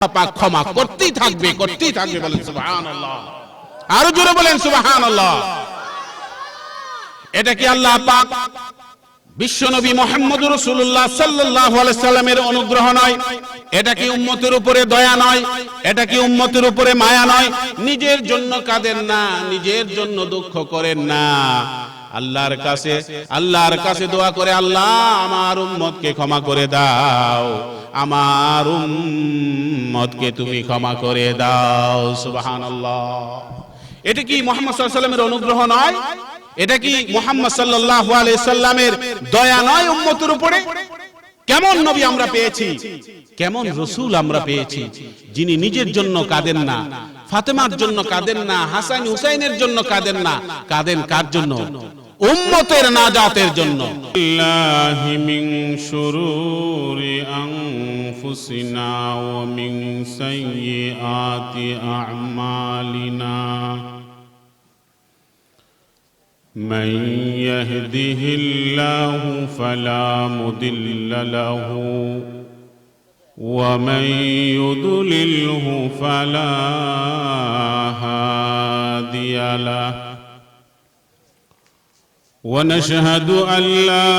পাক ক্ষমা করতেই থাকবে বলেন সুবহানাল্লাহ। আরো জোরে বলেন সুবহানাল্লাহ। এটা কি আল্লাহ পাক বিশ্বনবী মুহাম্মদুর রাসূলুল্লাহ সাল্লাল্লাহু আলাইহি সাল্লামের অনুগ্রহ নয়? এটা কি উম্মতের উপরে দয়া নয়? এটা কি উম্মতের উপরে মায়া নয়? নিজের জন্য কাঁদেন না, নিজের জন্য দুঃখ করেন না, আল্লাহর কাছে দোয়া করে, আল্লাহ আমার উম্মতকে ক্ষমা করে দাও, আমার উম্মতকে তুমি ক্ষমা করে দাও। সুবহানাল্লাহ। এটা কি মুহাম্মদ সাল্লাল্লাহু আলাইহি সাল্লামের অনুগ্রহ নয়? এটা কি মুহাম্মদ সাল্লাল্লাহু আলাইহি সাল্লামের দয়া নয় উম্মতের উপরে? কেমন নবী আমরা পেয়েছি, কেমন রাসূল আমরা পেয়েছি, যিনি নিজের জন্য কাঁদেন না, ফাতেমার জন্য কাঁদেন না, হাসান হুসাইনের জন্য কাঁদেন না, কাঁদেন কার জন্য? উম্মতের নাজাতের জন্য। বিল্লাহি মিন শুরুরি আনফুসিনা ওয়া মিন সাইয়্যিআতি আ'মালিনা মান ইয়াহদিহিল্লাহু ফালা মুদিল্লা লাহু ওয়া মান ইউদ্লিলহু ফালা হাদিয়া লাহু। ونشهد أن لا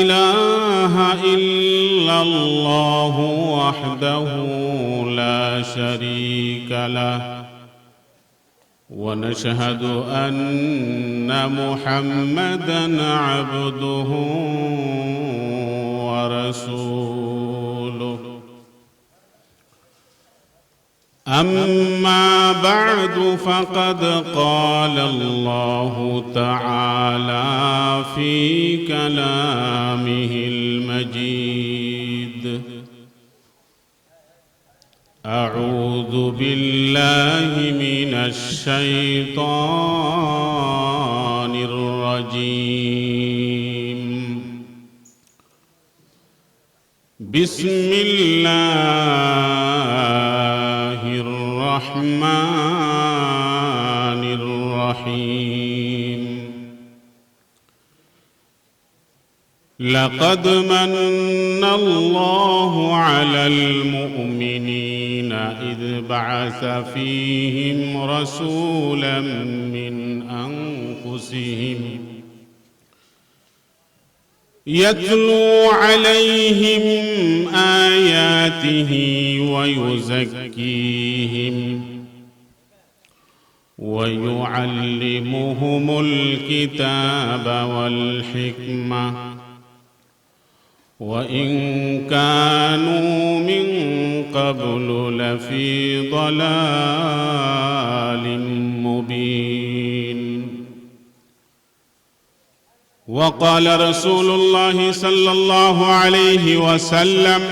إله إلا الله وحده لا شريك له ونشهد أن محمدًا عبده ورسوله. أما بعد فقد قال الله تعالى في كلامه المجيد: أعوذ بالله من الشيطان الرجيم. بسم الله الرحمن الرحيم. لقد من الله على المؤمنين إذ بعث فيهم رسولا من أنفسهم يتلو عليهم آياته ويزكيهم ويعلمهم الكتاب والحكمة وإن كانوا من قبل لفي ضلال مبين. وقال رسول الله صلى الله عليه وسلم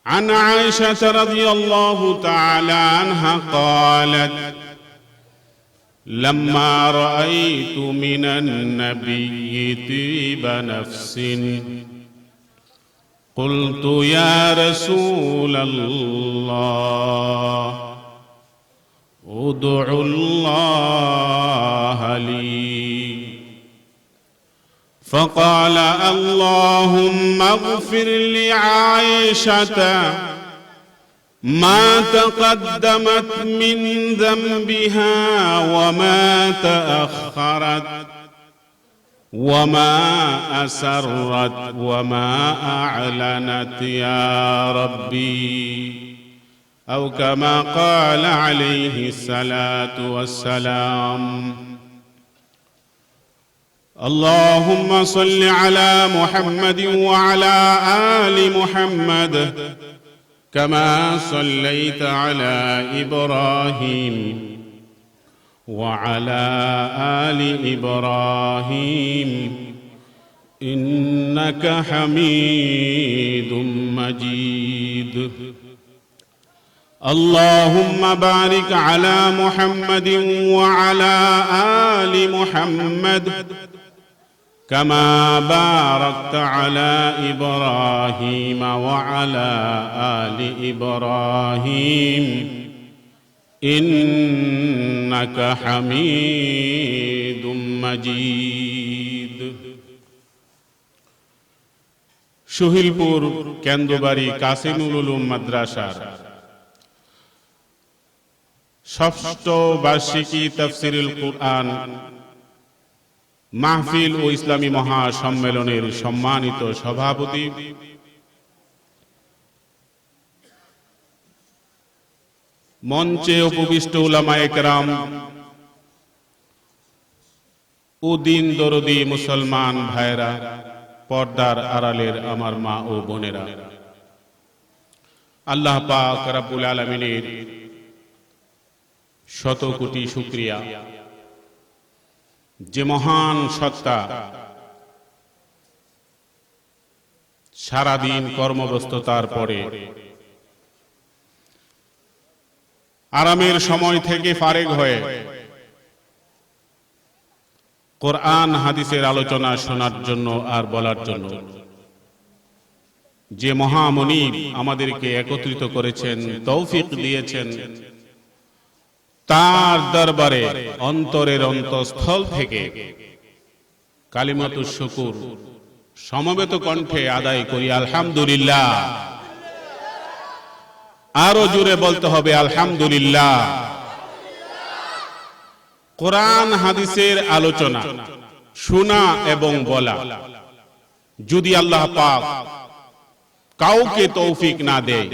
عن عائشة رضي الله تعالى عنها قالت: لما رأيت من النبي طيب نفس قلت يا رسول الله ادع الله لي. فقال: اللهم اغفر لعائشة ما تقدمت من ذنبها وما تأخرت وما أسرت وما أعلنت يا ربي، أو كما قال عليه الصلاة والسلام. اللهم صل على محمد وعلى آل محمد كما صليت على إبراهيم وعلى آل إبراهيم إنك حميد مجيد. اللهم بارك على محمد وعلى آل محمد كما باركت على إبراهيم وعلى آل إبراهيم إنك حميد مجيد. সুহিলপুর কেন্দ্রবাড়ি কাসিমুল উলুম মাদ্রাসার ষষ্ঠ বার্ষিকী তাফসিরুল কুরআন মাহফিল ও ইসলামী মহাসম্মেলনের সম্মানিত সভাপতি মঞ্চে উপবিষ্ট উলামায়ে কেরাম ও দিন দরদি মুসলমান ভাইরা, পর্দার আড়ালের আমার মা ও বোনেরা, আল্লাহ পাক রব্বুল আলামিনের শত কোটি শুকরিয়া যে মহান সত্তা সারাদিন কর্মব্যস্ততার পরে আরামের সময় থেকে ফারেগ হয়ে কোরআন হাদিসের আলোচনা শোনার জন্য আর বলার জন্য যে মহামনিব আমাদেরকে একত্রিত করেছেন, তৌফিক দিয়েছেন, তার দরবারে অন্তরের অন্তঃস্থল থেকে কালিমাতুশ শুকুর সমবেত কণ্ঠে আদায় করি আলহামদুলিল্লাহ। আরো জোরে বলতে হবে আলহামদুলিল্লাহ। কোরআন হাদিসের আলোচনা শোনা এবং বলা যদি আল্লাহ পাক কাউকে তৌফিক না দেয়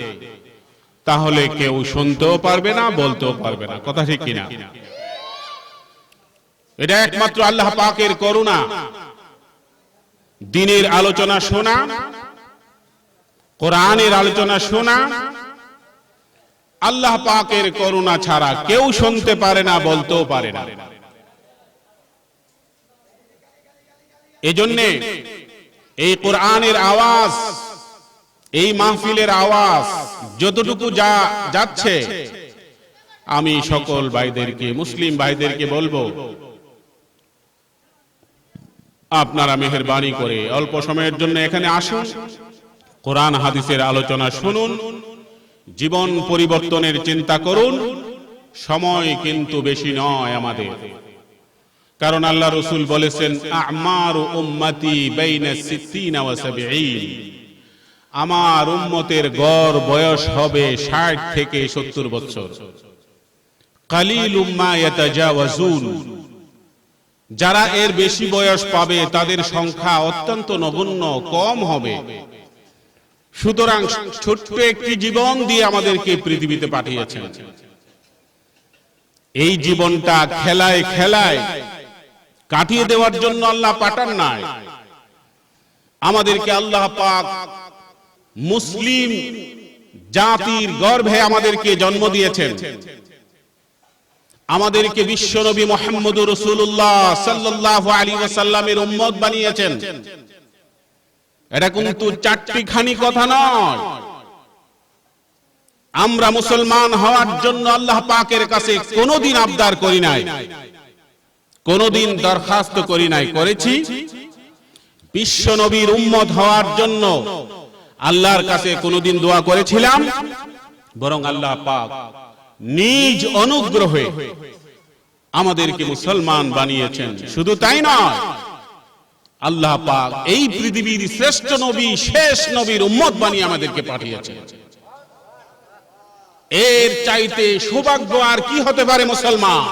তাহলে কেউ শুনতেও পারবে না, বলতেও পারবে না। কথা ঠিক কিনা? এটা একমাত্র আল্লাহ পাকের করুণা। দ্বীনের আলোচনা শোনা, কোরআনের আলোচনা শোনা আল্লাহ পাকের করুণা ছাড়া কেউ শুনতে পারে না, বলতেও পারে না। এজন্য এই কোরআনের আওয়াজ, এই মাহফিলের আওয়াজ যতটুকু যাচ্ছে, আমি সকল ভাইদেরকে, মুসলিম ভাইদেরকে বলবো, আপনারা মেহেরবানি করে অল্প সময়ের জন্য এখানে আসুন, কোরআন হাদিসের আলোচনা শুনুন, জীবন পরিবর্তনের চিন্তা করুন। সময় কিন্তু বেশি নয় আমাদের, কারণ আল্লাহ রাসূল বলেছেন আমারু উম্মতি বাইনা 60 ওয়া 70। আমার উম্মতের গড় বয়স হবে 60 থেকে 70 বছর। কালিলুম মা ইয়াতাজাওয়াজুন, যারা এর বেশি বয়স পাবে তাদের সংখ্যা অত্যন্ত নগণ্য, কম হবে। সুতরাং ছোট্ট একটি জীবন দিয়ে আমাদেরকে পৃথিবীতে পাঠিয়েছেন। এই জীবনটা খেলায় খেলায় কাটিয়ে দেওয়ার জন্য আল্লাহ পাঠান নাই। আমাদেরকে আল্লাহ পাক মুসলিম জাতির গর্ভে আমাদেরকে জন্ম দিয়েছেন। আমাদেরকে বিশ্বনবী মুহাম্মদুর রাসূলুল্লাহ সাল্লাল্লাহু আলাইহি ওয়াসাল্লামের উম্মত বানিয়েছেন। এটা কিন্তু চারটি খানি কথা নয়। আমরা মুসলমান হওয়ার জন্য আল্লাহ পাকের কাছে কোনোদিন আবদার করি নাই, কোনোদিন দরখাস্ত করি নাই, করেছি বিশ্ব নবীর উম্মত হওয়ার জন্য আল্লাহর কাছে কোনোদিন দোয়া করেছিলাম, বরং আল্লাহ পাক নিজ অনুগ্রহে আমাদেরকে মুসলমান বানিয়েছেন। শুধু তাই নয়, আল্লাহ পাক এই পৃথিবীর শ্রেষ্ঠ নবী, শেষ নবীর উম্মত বানিয়ে আমাদেরকে পাঠিয়েছেন। এর চাইতে সৌভাগ্য আর কি হতে পারে মুসলমান?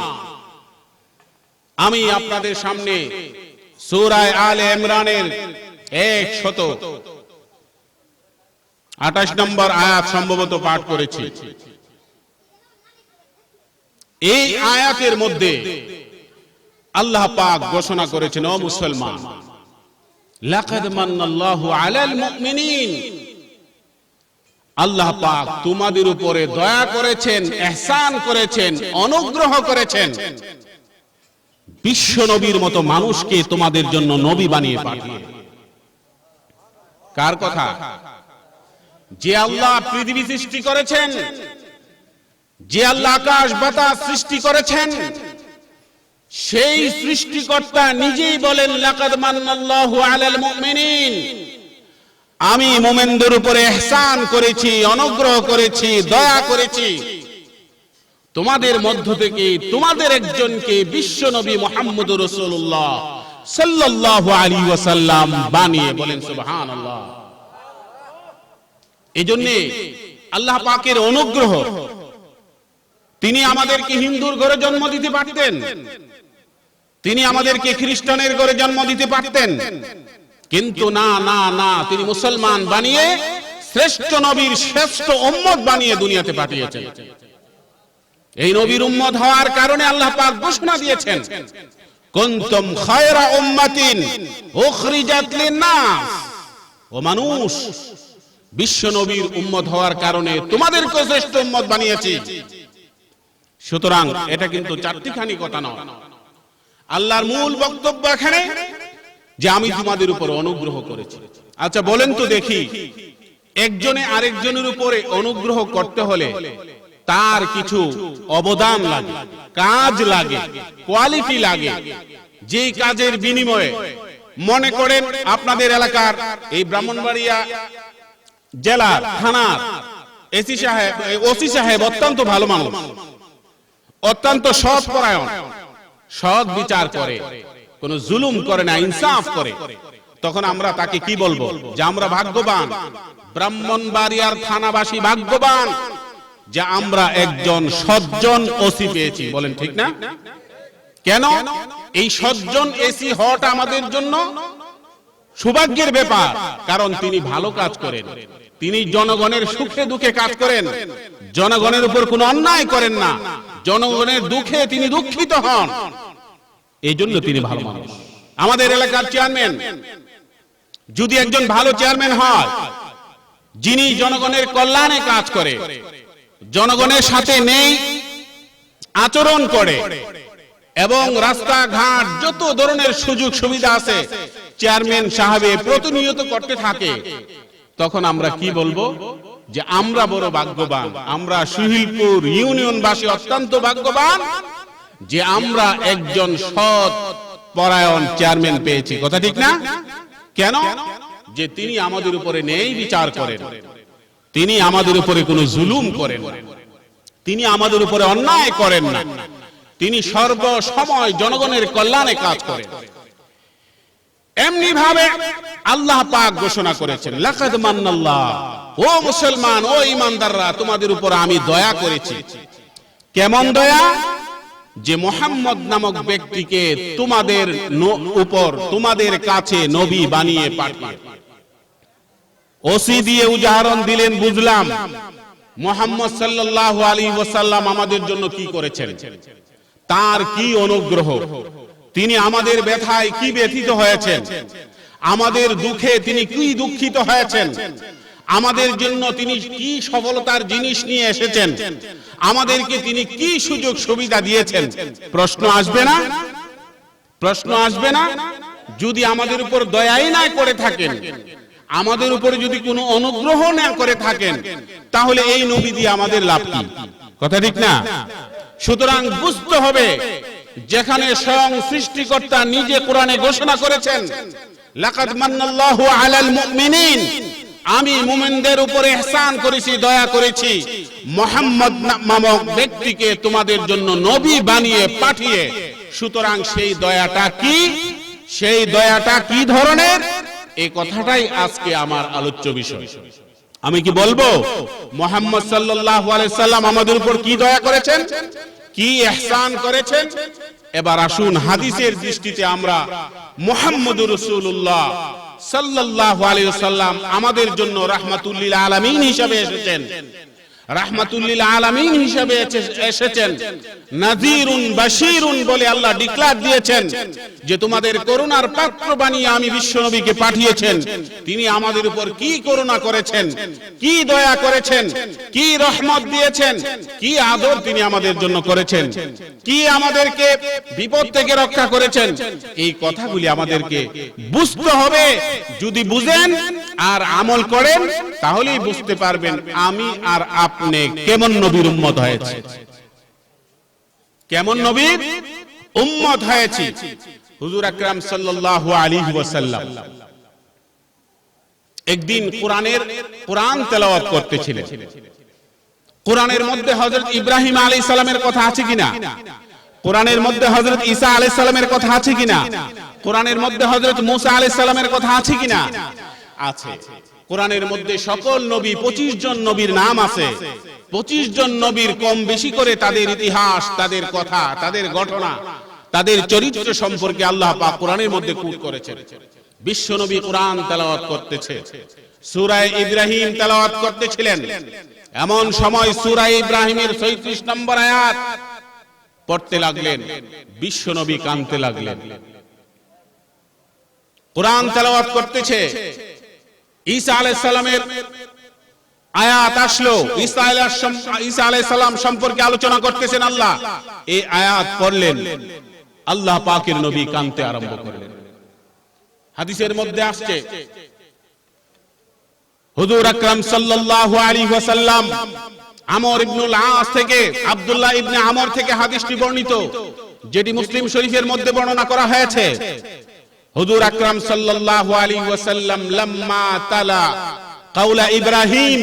আমি আপনাদের সামনে সূরা আলে ইমরানের 128 নম্বর আয়াত সম্ভবত পাঠ করেছি। এই আয়াতের মধ্যে আল্লাহ পাক ঘোষণা করেছেন, ও মুসলমান, লাকাদ মান্নাল্লাহু আলাল মুমিনিন, আল্লাহ পাক তোমাদের উপরে দয়া করেছেন, ইহসান করেছেন, অনুগ্রহ করেছেন, বিশ্ব নবীর মতো মানুষকে তোমাদের জন্য নবী বানিয়ে পাঠিয়ে। কার কথা? যে আল্লাহ পৃথিবী সৃষ্টি করেছেন, যে আল্লাহ আকাশ বাতাস সৃষ্টি করেছেন, সেই সৃষ্টিকর্তা নিজেই বলেন লাকাদ মান্নাল্লাহু আলাল মুমিনিন, আমি মুমিনদের উপরে ইহসান করেছি, অনুগ্রহ করেছি, দয়া করেছি, তোমাদের মধ্য থেকে তোমাদের একজনকে বিশ্ব নবী মুহাম্মদুর রাসূলুল্লাহ সাল্লাল্লাহু আলাইহি ওয়াসাল্লাম বানিয়ে। বলেন সুবহানাল্লাহ। এজন্য আল্লাহ পাকের অনুগ্রহ, তিনি আমাদেরকে হিন্দুর ঘরে জন্ম দিতে পারতেন, তিনি আমাদেরকে খ্রিস্টানের ঘরে জন্ম দিতে পারতেন, কিন্তু না না না, তিনি মুসলমান বানিয়ে শ্রেষ্ঠ নবীর শ্রেষ্ঠ উম্মত বানিয়ে দুনিয়াতে পাঠিয়েছেন। এই নবীর উম্মত হওয়ার কারণে আল্লাহ পাক ঘোষণা দিয়েছেন, কুনতুম খায়রা উম্মাতিন উখরিজাত লিন-নাস, ও মানুষ, বিশ্ব নবীর উম্মত হওয়ার কারণে তোমাদেরকে শ্রেষ্ঠ উম্মত বানিয়েছি। সুতরাং এটা কিন্তু চারটিখানি কথা নয়। আল্লাহর মূল বক্তব্য এখানে যে আমি তোমাদের উপর অনুগ্রহ করেছি। আচ্ছা বলেন তো দেখি, একজনে আরেকজনের উপরে অনুগ্রহ করতে হলে তার কিছু অবদান লাগে, কাজ লাগে, কোয়ালিটি লাগে, যে কাজের বিনিময়ে, মনে করেন আপনাদের এলাকার এই ব্রাহ্মণবাড়িয়া জেলার থানার ওসি সাহেব অত্যন্ত ভালো মানুষ, অত্যন্ত সৎ পরায়ণ, সৎ বিচার করে, কোন জুলুম করে না, ইনসাফ করে, তখন আমরা তাকে কি বলবো? যে আমরা ভাগ্যবান, ব্রাহ্মণবাড়িয়ার থানাবাসী ভাগ্যবান যে আমরা একজন সজ্জন ওসি পেয়েছি। বলেন ঠিক না? কেন? এই সজ্জন এসি হওয়াটা আমাদের জন্য সৌভাগ্যের ব্যাপার, কারণ তিনি ভালো কাজ করেন, তিনি জনগণের সুখে দুঃখে কাজ করেন, জনগণের উপর কোনো অন্যায় করেন না, জনগণের দুঃখে তিনি দুঃখিত হন, এই জন্য তিনি ভালো মানুষ। আমাদের এলাকার চেয়ারম্যান যদি একজন ভালো চেয়ারম্যান হয়, যিনি জনগণের কল্যাণে কাজ করে, জনগণের সাথে নেই আচরণ করে, এবং রাস্তাঘাট যত ধরনের সুযোগ সুবিধা আছে চেয়ারম্যান সাহেব প্রতিনিয়ত করতে থাকে, তখন আমরা কি বলবো? যে আমরা বড় ভাগ্যবান, আমরা সুহিলপুর ইউনিয়নবাসী অত্যন্ত ভাগ্যবান যে আমরা একজন সৎ পরায়ণ চেয়ারম্যান পেয়েছি। কথা ঠিক না? কেন? যে তিনি আমাদের উপরে ন্যায় বিচার করেন, তিনি আমাদের উপরে কোনো জুলুম করেন না, তিনি আমাদের উপরে অন্যায় করেন না, তিনি সর্বসময় জনগণের কল্যাণে কাজ করেন। এমনি ভাবে আল্লাহ পাক ঘোষণা করেছেন, লাকাদ মান্নাল্লাহ, ও মুসলমান, ও ঈমানদাররা, তোমাদের উপর আমি দয়া করেছি। কেমন দয়া? যে মুহাম্মদ নামক ব্যক্তিকে তোমাদের উপর, তোমাদের কাছে নবী বানিয়ে পাঠিয়ে। ওসি দিয়ে উদাহরণ দিলেন, বুঝলাম মুহাম্মদ সাল্লাল্লাহু আলাইহি ওয়াসাল্লাম আমাদের জন্য কি করেছেন, তার কি অনুগ্রহ, তিনি আমাদের ব্যথায় কি ব্যথিত হয়েছেন, আমাদের দুঃখে তিনি কি দুঃখিত হয়েছেন, আমাদের জন্য তিনি কি সফলতার জিনিস নিয়ে এসেছেন, আমাদেরকে তিনি কি সুযোগ সুবিধা দিয়েছেন। প্রশ্ন আসবে না? প্রশ্ন আসবে না? যদি আমাদের উপর দয়াই না করে থাকেন, আমাদের উপরে যদি কোনো অনুগ্রহ না করে থাকেন, তাহলে এই নবী দিয়ে আমাদের লাভ কি? কথা ঠিক না? সুতরাং বুঝতে হবে, যেখানে স্বয়ং সৃষ্টিকর্তা নিজে কোরআনে ঘোষণা করেছেন, লাকাদ মান্নাল্লাহু আলাল মুমিনিন, আমি মুমিনদের উপরে ইহসান করেছি, দয়া করেছি, মুহাম্মদ নামক ব্যক্তিকে তোমাদের জন্য নবী বানিয়ে পাঠিয়ে। সুতরাং সেই দয়াটা কি, সেই দয়াটা কি ধরনের, এই কথাটাই আজকে আমার আলোচ্য বিষয়। আমি কি বলবো মুহাম্মদ সাল্লাল্লাহু আলাইহি সাল্লাম আমাদের উপর কি দয়া করেছেন, কি ইহসান করেছেন? এবার আসুন হাদিসের দৃষ্টিতে আমরা মুহাম্মদুর রাসূলুল্লাহ সাল্লাল্লাহু আলাইহি ওয়াসাল্লাম আমাদের জন্য রাহমাতুল লিল আলামিন হিসেবে এসেছেন, রাহমাতুল লিল আলামিন হিসেবে এসেছেন, নাযীরুন বাশীরুন বলে আল্লাহ ডিক্লেয়ার দিয়েছেন যে তোমাদের করুণার পাত্র বানিয়ে আমি বিশ্বনবীকে পাঠিয়েছেন। তিনি আমাদের উপর কি করুণা করেছেন, কি দয়া করেছেন, কি রহমত দিয়েছেন, কি আদর তিনি আমাদের জন্য করেছেন, কি আমাদেরকে বিপদ থেকে রক্ষা করেছেন। এই কথাগুলি আমাদেরকে বুঝতে হবে। যদি বুঝেন আর আমল করেন, তাহলেই বুঝতে পারবেন আমি আর আপনি কেমন নবীর উম্মত হয়েছে, কেমন নবীর উম্মত হয়েছে। হুজুর আকরাম সাল্লাল্লাহু আলাইহি ওয়াসাল্লাম একদিন কোরআন তেলাওয়াত করতেছিলেন। কোরআনের মধ্যে হযরত ইব্রাহিম আলাইহিস সালামের কথা আছে কিনা? কোরআনের মধ্যে হযরত ঈসা আলাইহিস সালামের কথা আছে কিনা? কোরআনের মধ্যে হযরত মুসা আলাইহিস সালামের কথা আছে কিনা? আছে। কোরআনের মধ্যে সকল নবী 25 জন নবীর নাম আছে। 25 জন নবীর কম বেশি করে তাদের ইতিহাস, তাদের কথা, তাদের ঘটনা, তাদের চরিত্র সম্পর্কে আল্লাহ পাক কোরআনের মধ্যে কোট করেছেন। বিশ্ব নবী কোরআন তেলাওয়াত করতেছে, সূরা ইব্রাহিম তেলাওয়াত করতেছিলেন। এমন সময় সূরা ইব্রাহিমের 36 নম্বর আয়াত পড়তে লাগলেন, বিশ্ব নবী কাঁদতে লাগলেন। কোরআন তেলাওয়াত করতেছে, ঈসা আলাইহিস সালামের আয়াত আসলো, ঈসা আলাইহিস সালাম সম্পর্কে আলোচনা করতেছেন আল্লাহ। এই আয়াত পড়লেন, আল্লাহ পাকের নবী কাঁদতে আরম্ভ করলেন। হাদিসের মধ্যে আসছে, হুজুর আকরাম সাল্লাল্লাহু আলাইহি ওয়াসাল্লাম আমর ইবনুল আস থেকে, আব্দুল্লাহ ইবনে আমর থেকে হাদিসটি বর্ণিত, যেটি মুসলিম শরীফের মধ্যে বর্ণনা করা হয়েছে। হুজুর আকরাম সাল্লাল্লাহু আলাইহি ওয়াসাল্লাম লাম্মা তালা কাউলা ইব্রাহিম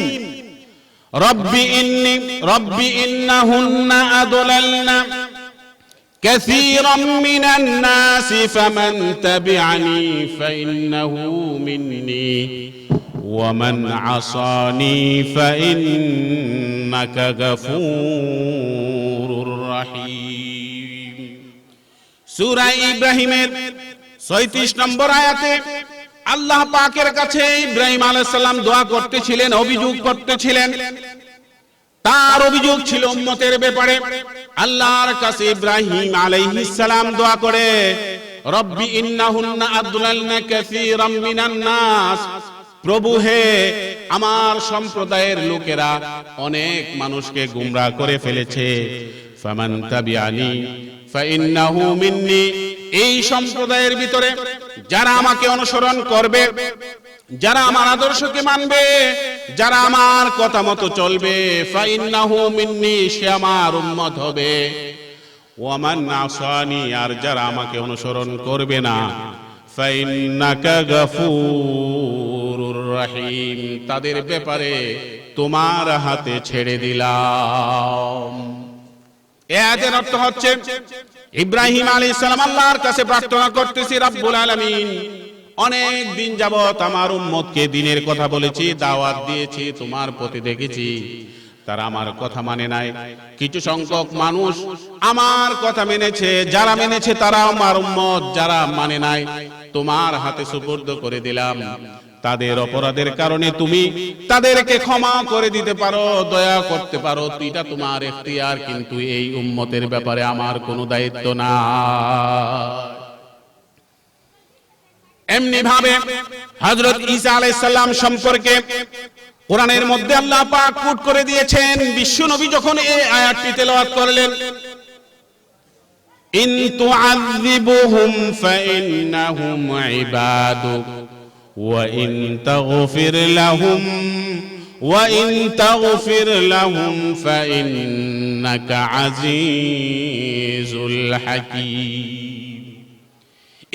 রব্বি ইন্নাহুন্না আদলালনা কাসীরাম মিনান নাসি ফামান তাবিআনি ফাইন্নাহু মিন্নি ওয়া মান আসানি ফাইন্নাকা গফুরুর রহিম। সূরা ইব্রাহিমের 36 নম্বর আয়াতে আল্লাহ পাকের কাছে ইব্রাহিম আলাইহিস সালাম দোয়া করতেছিলেন, অভিযোগ করতেছিলেন। তার অভিযোগ ছিল উম্মতের ব্যাপারে। আল্লাহর কাছে ইব্রাহিম আলাইহিস সালাম দোয়া করে, রব্বি ইন্নাহুন্না আদলালনা কাসীরাম মিনান নাস, প্রভু হে, আমার সম্প্রদায়ের লোকেরা অনেক মানুষকে গোমরাহ করে ফেলেছে। ফামান তাবিআনি ফাইন্নাহু মিন্নি, এই সম্প্রদায়ের ভিতরে যারা আমাকে অনুসরণ করবে, যারা আমার আদর্শকে মানবে, যারা আমার কথা মতো চলবে, ফাইন্নাহু মিন্নি, সে আমার উম্মত হবে। ওয়া মান আসানি, আর যারা আমাকে অনুসরণ করবে না, ফাইন্নাকা গফুরুর রহিম, তাদের ব্যাপারে তোমার হাতে ছেড়ে দিলাম। এর অর্থ হচ্ছে ইব্রাহিম আলাইহিস সালাম আল্লাহর কাছে প্রার্থনা করতেছি, রব্বুল আলামিন, অনেক দিন যাবত আমার উম্মতকে দ্বীনের কথা বলেছি, দাওয়াত দিয়েছি, তোমার পথে দেখেছি, তারা আমার কথা মানে নাই। কিছু সংখ্যক মানুষ আমার কথা মেনেছে, যারা মেনেছে তারা আমার উম্মত, যারা মানে নাই তোমার হাতে সুপর্দ করে দিলাম। তাদের অপরাধের কারণে তুমি তাদেরকে ক্ষমা করে দিতে পারো, দয়া করতে পারো, এটা তোমার ইখতিয়ার, কিন্তু এই উম্মতের ব্যাপারে আমার কোনো দায়িত্ব না। এমনি ভাবে হযরত ঈসা আলাইহিস সালাম সম্পর্কে কোরআনের মধ্যে আল্লাহ পাক কোট করে দিয়েছেন। বিশ্ব নবী যখন এই আয়াতটি তেলাওয়াত করলেন, ইন তুআযিবুহুম ফাইন্নাহুম ইবাদুক ওয়া ইন তাগফির লাহুম ফাইন্নাকা আজিজুল হাকীম।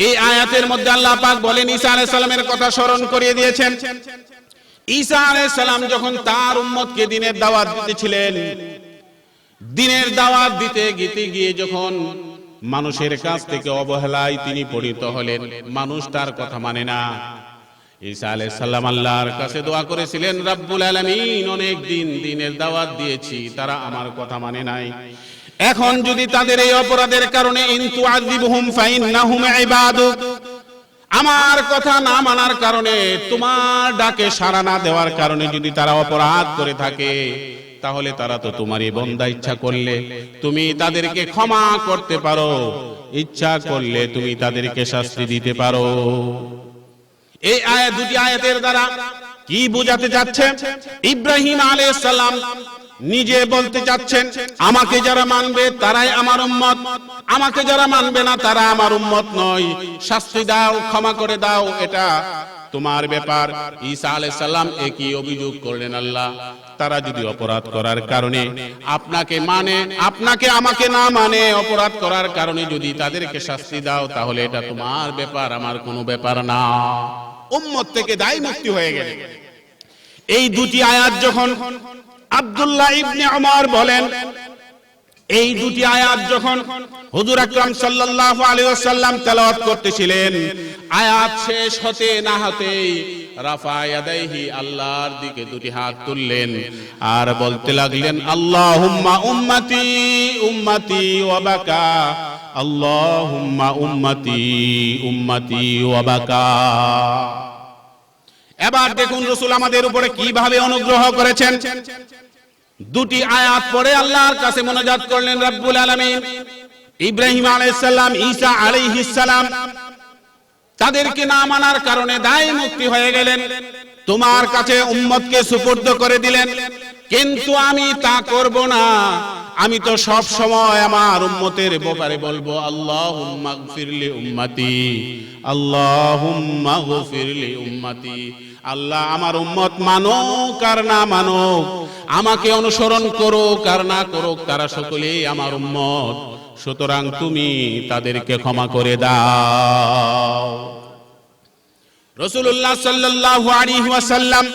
এই আয়াতের মধ্যে আল্লাহ পাক বলেন, ঈসা আলাইহিস সালামের কথা স্মরণ করিয়ে দিয়েছেন। ঈসা আলাইহিস সালাম যখন তার উম্মতকে দ্বীনের দাওয়াত দিতেছিলেন, দ্বীনের দাওয়াত দিতে গিয়ে যখন মানুষের কাছ থেকে অবহেলায় তিনি পতিত হলেন, মানুষ তার কথা মানে না। ঈসা আলাইহিস সালাম আল্লাহর কাছে দোয়া করেছিলেন, রব্বুল আলামিন, অনেক দিন দ্বীনের দাওয়াত দিয়েছি, তারা আমার কথা মানে নাই। এখন যদি তাদের এই অপরাধের কারণে ইন তুআযিবুহুম ফাইন্নাহুম ইবাদুক, আমার কথা না মানার কারণে, তোমার ডাকে সাড়া না দেওয়ার কারণে যদি তারা অপরাধ করে থাকে, তাহলে তারা তো তোমারই বান্দা। ইচ্ছা করলে তুমি তাদেরকে ক্ষমা করতে পারো, ইচ্ছা করলে তুমি তাদেরকে শাস্তি দিতে পারো। এই আয়াত, দুটি আয়াতের দ্বারা কি বোঝাতে যাচ্ছে? ইব্রাহিম আলাইহিস সালাম নিজে বলতে চাচ্ছেন, আমাকে যারা মানবে তারাই আমার উম্মত, আমাকে যারা মানবে না তারা আমার উম্মত নয়। শাস্তি দাও, ক্ষমা করে দাও, এটা তোমার ব্যাপার। ঈসা আলাইহিস সালাম একই অভিযোগ করলেন, আল্লাহ, তারা যদি অপরাধ করার কারণে আপনাকে মানে, আপনাকে আমাকে না মানে, অপরাধ করার কারণে যদি তাদেরকে শাস্তি দাও, তাহলে এটা তোমার ব্যাপার, আমার কোনো ব্যাপার না। উম্মত থেকে দায় মুক্তি হয়ে গেল। এই দুটি আয়াত যখন আব্দুল্লাহ ইবনে ওমর বলেন, এই দুটি আয়াত যখন হুজুর আকরাম সাল্লাল্লাহু আলাইহি ওয়াসাল্লাম তেলাওয়াত করতেছিলেন, আয়াত শেষ হতে না হতেই রাফা ইয়াদাইহি, আল্লাহর দিকে দুটি হাত তুললেন আর বলতে লাগলেন আল্লাহুম্মা উম্মতি উম্মতি ওয়া বাকা, আল্লাহুম্মা উম্মতি উম্মতি ওয়া বাকা। এবার দেখুন রাসূল আমাদের উপরে কিভাবে অনুগ্রহ করেছেন। দুটি আয়াত পড়ে আল্লাহর কাছে মুনাজাত করলেন রব্বুল আলামিন। ইব্রাহিম আলাইহিস সালাম, ঈসা আলাইহিস সালাম তাদেরকে না মানার কারণে দায় মুক্তি হয়ে গেলেন, তোমার কাছে উম্মতকে সুপুর্দ করে দিলেন। কিন্তু আমি তা করব না, আমি তো সব সময় আমার উম্মতের ব্যাপারে বলবো আল্লাহুম্মা গফিরলি উম্মতি, আল্লাহুম্মা গফিরলি উম্মতি। আল্লাহ আমার উম্মত মানুক আর না মানুক, আমাকে অনুসরণ করুক আর না করুক, তারা সকলেই আমার উম্মত, সুতরাং তুমি তাদেরকে ক্ষমা করে দাও। রাসূলুল্লাহ সাল্লাল্লাহু আলাইহি ওয়াসাল্লাম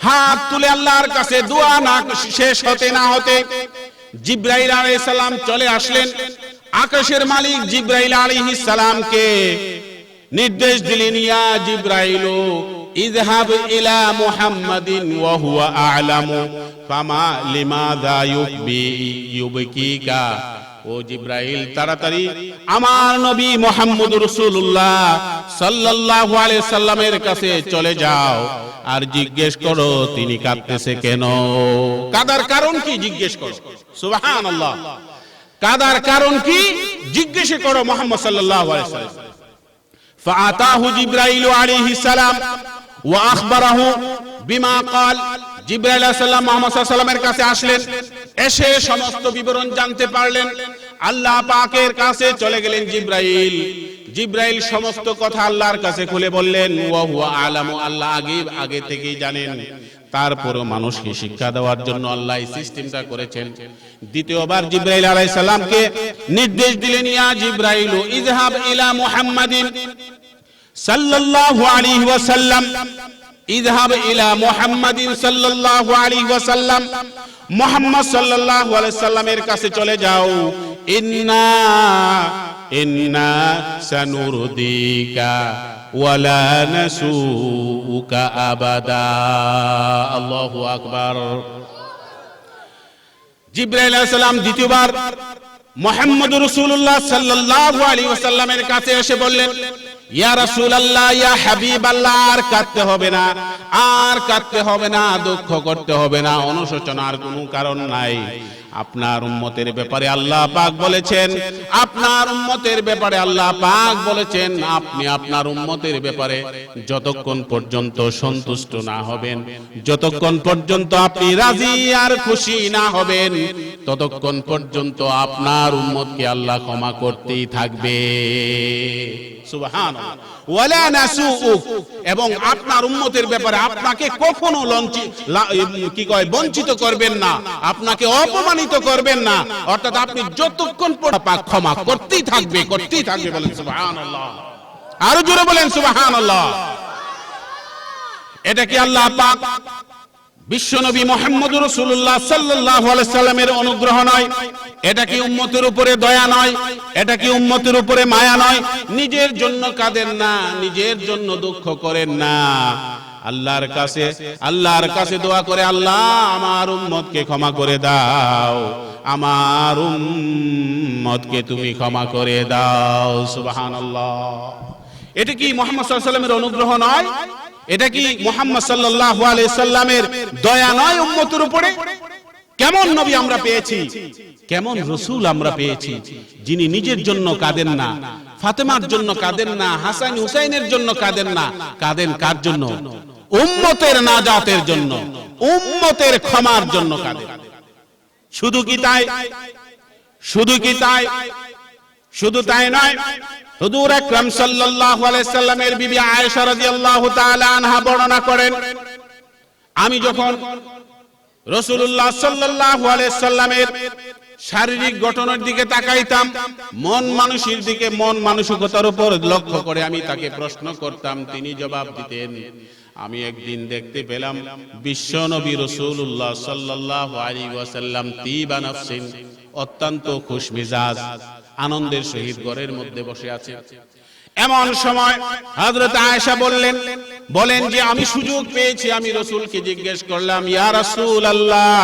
হাত তুলে আল্লাহর কাছে দোয়া না শেষ হতে না হতে জিবরাইল আলাইহিস সালাম চলে আসলেন। আকাশের মালিক জিবরাইল আলাইহিস সালামকে নির্দেশ দিলেন, ইয়া জিবরাইল ইযহাব ইলা মুহাম্মাদিন ওয়া হুয়া আ'লামু ফামা লিমাযা ইউবকিকা। ও জিবরাইল, তাড়াতাড়ি আমার নবী মুহাম্মদুর রাসূলুল্লাহ সাল্লাল্লাহু আলাইহি সাল্লামের কাছে চলে যাও আর জিজ্ঞেস করো তিনি কাঁদতেছে কেন, কাদার কারণ কি জিজ্ঞেস করো। সুবহানাল্লাহ, কাদার কারণ কি জিজ্ঞেস করো মুহাম্মদ সাল্লাল্লাহু আলাইহি সাল্লাম। ফাআতাহু জিবরাইল আলাইহিস সালাম ওয়া আখবারাহু বিমা ক্বাল। জিবরাইল আলাইহিস সালাম মুহাম্মদ সাল্লাল্লাহু আলাইহি সাল্লামের কাছে আসলেন, এসে সমস্ত বিবরণ জানতে পারলেন। আল্লাহ পাকের কাছে চলে গেলেন জিবরাইল। জিবরাইল সমস্ত কথা আল্লাহর কাছে খুলে বললেন, ওয়া হুয়া আলামু, আল্লাহ আগে থেকেই জানেন। তারপরও মানুষকে শিক্ষা দেওয়ার জন্য আল্লাহ এই সিস্টেমটা করেছেন। দ্বিতীয়বার জিবরাইল আলাইহিস সালামকে নির্দেশ দিলেন, ইয়া জিবরাইল ইযহাব ইলা মুহাম্মাদিন সাল্লাল্লাহু আলাইহি ওয়াসাল্লাম, ইযহাব ইলা মুহাম্মাদিন সাল্লাল্লাহু আলাইহি ওয়াসাল্লাম, মুহাম্মদ সাল্লাল্লাহু আলাইহি সাল্লামের কাছে চলে যাও। ইন্না সানুরদিকা ওয়ালা নাসুকা আবাদা। আল্লাহু আকবার। জিবরাইল আলাইহিস সালাম দ্বিতীয়বার মুহাম্মদুর রাসূলুল্লাহ সাল্লাল্লাহু আলাইহি ওয়াসাল্লামের কাছে এসে বললেন, ইয়া রাসূলুল্লাহ, ইয়া হাবিবাল্লাহ, আর কাঁদতে হবে না, আর কাঁদতে হবে না, দুঃখ করতে হবে না, অনুশোচনার কোনো কারণ নাই। আপনার উম্মতের ব্যাপারে আল্লাহ পাক বলেছেন, আপনার উম্মতের ব্যাপারে আল্লাহ পাক বলেছেন, আপনি আপনার উম্মতের ব্যাপারে যতক্ষণ পর্যন্ত সন্তুষ্ট না হবেন, যতক্ষণ পর্যন্ত আপনি রাজি আর খুশি না হবেন, ততক্ষণ পর্যন্ত আপনার উম্মতকে আল্লাহ ক্ষমা করতেই থাকবে। সুবহানাল্লাহ। ওয়ালা নাসুউক, এবং আপনার উম্মতের ব্যাপারে আপনাকে কখনো বঞ্চিত করবেন না, আপনাকে অপমানিত করবেন না। অর্থাৎ আপনি যতক্ষণ পর্যন্ত ক্ষমা করতেই থাকবে, করতেই থাকবে। বলেন সুবহানাল্লাহ, আরো জোরে বলেন সুবহানাল্লাহ। এটা কি আল্লাহ পাক বিশ্বনবী মুহাম্মদুর রাসূলুল্লাহ সাল্লাল্লাহু আলাইহি সাল্লামের অনুগ্রহ নয়? এটা কি উম্মতের উপরে দয়া নয়? এটা কি উম্মতের উপরে মায়া নয়? নিজের জন্য কাঁদেন না, নিজের জন্য দুঃখ করেন না, আল্লাহর কাছে দোয়া করে, আল্লাহ আমার উম্মতকে ক্ষমা করে দাও, আমার উম্মতকে তুমি ক্ষমা করে দাও। সুবহানাল্লাহ। এটা কি মুহাম্মদ সাল্লাল্লাহু আলাইহি সাল্লামের অনুগ্রহ নয়? এটা কি মুহাম্মদ সাল্লাল্লাহু আলাইহি সাল্লামের দয়া নয় উম্মতের উপরে? কেমন নবী আমরা পেয়েছি, কেমন রাসূল আমরা পেয়েছি, যিনি নিজের জন্য কাঁদেন না, ফাতেমার জন্য কাঁদেন না, হাসান হুসাইনের জন্য কাঁদেন না, কাঁদেন কার জন্য? উম্মতের নাজাতের জন্য, উম্মতের ক্ষমার জন্য কাঁদেন। শুধু কি তাই? শুধু তাই নয়, হুজুর আকরাম সাল্লাল্লাহু আলাইহি সাল্লামের বিবি আয়েশা রাদিয়াল্লাহু তাআলা আনহা বর্ণনা করেন, আমি যখন রাসূলুল্লাহ সাল্লাল্লাহু আলাইহি সাল্লামের শারীরিক গঠনের দিকে তাকাইতাম, মন মানসিকতার উপর লক্ষ্য করে আমি তাকে প্রশ্ন করতাম, তিনি জবাব দিতেন। আমি একদিন দেখতে পেলাম বিশ্ব নবী রাসূলুল্লাহ সাল্লাল্লাহু আলাইহি ওয়াসাল্লাম তিবা নাফসিন, অত্যন্ত খুশমিজাজ, আনন্দের সহিত ঘরের মধ্যে বসে আছে। এমন সময় হযরত আয়েশা বলেন যে আমি সুযোগ পেয়েছি, আমি রাসূলকে জিজ্ঞেস করলাম, ইয়া রাসূলুল্লাহ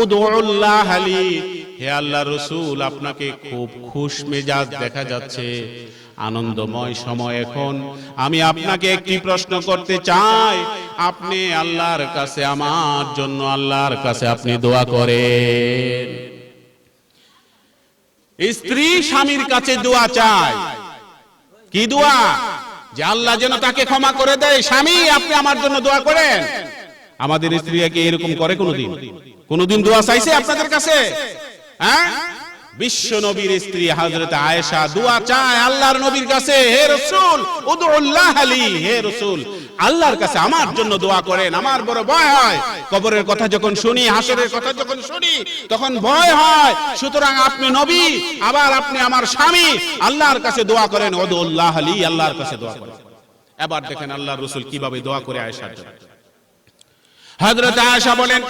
উদউল্লাহ লি, হে আল্লাহর রাসূল, আপনাকে খুব খুশ মেজাজ দেখা যাচ্ছে, আনন্দময় সময় এখন, আমি আপনাকে একটি প্রশ্ন করতে চাই, আপনি আল্লাহর কাছে আমার জন্য আল্লাহর কাছে আপনি দোয়া করেন। স্ত্রী স্বামীর কাছে দোয়া চায়, কি দোয়া? যে আল্লাহ যেন তাকে ক্ষমা করে দেয়। স্বামী আপনি আমার জন্য দোয়া করেন। আমাদের স্ত্রীরা কি এরকম করে কোনদিন দোয়া চাইছে আপনাদের কাছে? হ্যাঁ, বিশ্ব নবীর স্ত্রী হযরত আয়েশা দোয়া চায় আল্লাহর নবীর কাছে, হে রাসূল উদউল্লাহ লি, হে রাসূল আল্লাহর কাছে আমার জন্য দোয়া করেন। আমার বড় ভয় হয়, কবরের কথা যখন শুনি, হাসরের কথা যখন শুনি, তখন ভয় হয়। সুতরাং আপনি নবী, আবার আপনি আমার স্বামী, আল্লাহর কাছে দোয়া করেন, উদউল্লাহ লি, আল্লাহর কাছে দোয়া করেন। এবার দেখেন আল্লাহর রাসূল কিভাবে দোয়া করে আয়েশার জন্য। হযরত আয়েশা বলেন,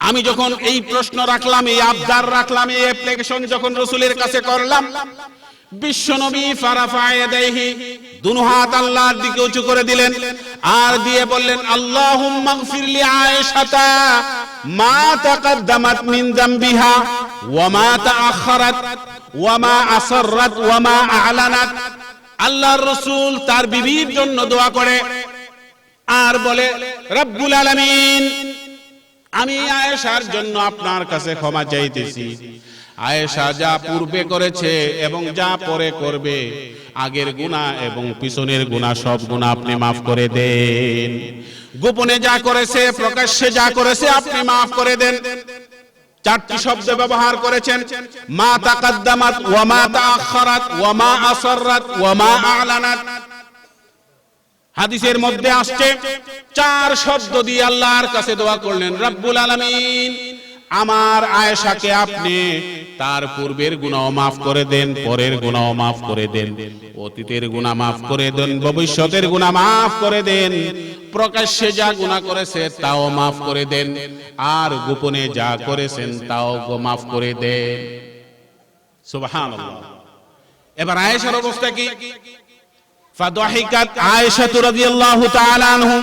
আমি যখন এই প্রশ্ন রাখলাম, এই আবদার রাখলাম, এই অ্যাপ্লিকেশন যখন রাসূলের কাছে করলাম, বিশ্বনবী ফারাফা ইয়াদাইহি, দুনো হাত আল্লাহর দিকে উঁচু করে দিলেন আর দিয়ে বললেন, আল্লাহুম্মা গফির লি আয়েশাতা মা তাকাদ্দামাত মিন যামবিহা ওয়া মা তাআখারাত ওয়া মা আসররাত ওয়া মা আ'লানাত। আল্লাহর রাসূল তার বিবির জন্য দোয়া করে আর বলে, রব্বুল আলামিন, আমি আয়েশার জন্য আপনার কাছে ক্ষমা চাইতেছি। আয়েশা যা পূর্বে করেছে এবং যা পরে করবে, আগের গুনাহ এবং পিছনের গুনাহ, সব গুনাহ আপনি maaf করে দেন। গোপনে যা করেছে, প্রকাশ্যে যা করেছে, আপনি maaf করে দেন। চারটি শব্দ ব্যবহার করেছেন, মা তাকাদ্দামাত ওয়া মা তাআখারাত ওয়া মা আসররাত ওয়া মা আ'লানাত। হাদিসের মধ্যে আসছে, চার শব্দ দিয়ে আল্লাহর কাছে দোয়া করলেন, রব্বুল আলামিন, আমার আয়েশাকে আপনি তার পূর্বের গুনাহ maaf করে দেন, পরের গুনাহ maaf করে দেন, অতীতের গুনাহ maaf করে দেন, ভবিষ্যতের গুনাহ maaf করে দেন, প্রকাশ্যে যা গুনাহ করেছে তাও maaf করে দেন, আর গোপনে যা করেছেন তাও maaf করে দেন। সুবহানাল্লাহ। এবার আয়েশার অবস্থা কি? ফাদাহিকাত আয়েশা রাদিয়াল্লাহু তাআলা আনহা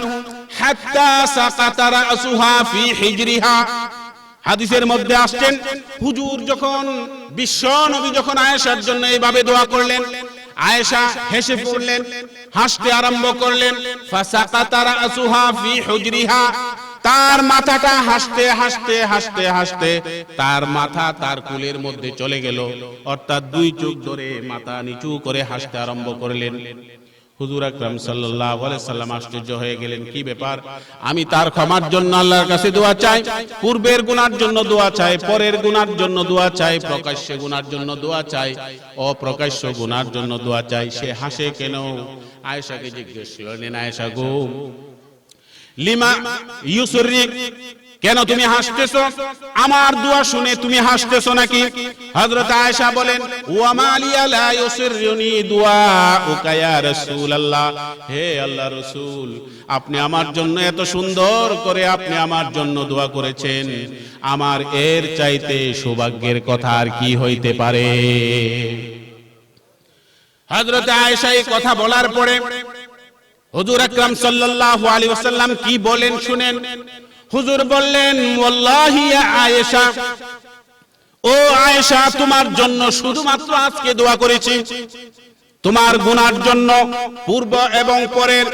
হাত্তা সাকাতা রাসুহা ফি হিজরিহা। হাদিসের মধ্যে আসছেন, হুজুর যখন, বিশ্ব নবী যখন আয়েশার জন্য এইভাবে দোয়া করলেন, আয়েশা হেসে পড়লেন, হাসতে আরম্ভ করলেন। ফাসাকাতা রাসুহা ফি হুজরিহা, তার মাথাটা হাসতে হাসতে হাসতে হাসতে তার মাথা তার কুলের মধ্যে চলে গেল, অর্থাৎ দুই চোখ ধরে মাথা নিচু করে হাসতে আরম্ভ করলেন। হুজুর আকরাম সাল্লাল্লাহু আলাইহি সাল্লাম আশ্চর্য হয়ে গেলেন, কি ব্যাপার? আমি তার ক্ষমার জন্য আল্লাহর কাছে দোয়া চাই, পূর্বের গুনার জন্য দোয়া চাই, পরের গুনার জন্য দোয়া চাই, প্রকাশ্য গুনার জন্য দোয়া চাই, অপ্রকাশ্য গুনার জন্য দোয়া চাই, সে হাসে কেন? আয়েশাকে জিজ্ঞেস করলেন, আয়েশা গো, লিমা ইউসরিক, কেন তুমি হাসতেছো? আমার দোয়া শুনে তুমি হাসতেছো নাকি? হযরত আয়েশা বলেন, ওয়া মালিয়া লা ইউসিরুনি দুআউকা ইয়া রাসূলুল্লাহ, হে আল্লাহর রাসূল, আপনি আমার জন্য এত সুন্দর করে আপনি আমার জন্য দোয়া করেছেন, আমার এর চাইতে সৌভাগ্যের কথা আর কি হইতে পারে? হযরত আয়েশা এই কথা বলার পরে হুজুর আকরাম সাল্লাল্লাহু আলাইহি ওয়াসাল্লাম কি বলেন শুনেন। হুজুর বললেন, ওয়াল্লাহি ইয়া আয়েশা, ও আয়েশা, তোমার জন্য শুধুমাত্র আজকে দোয়া করেছি, তোমার গুনার জন্য, পূর্ব এবং পরের,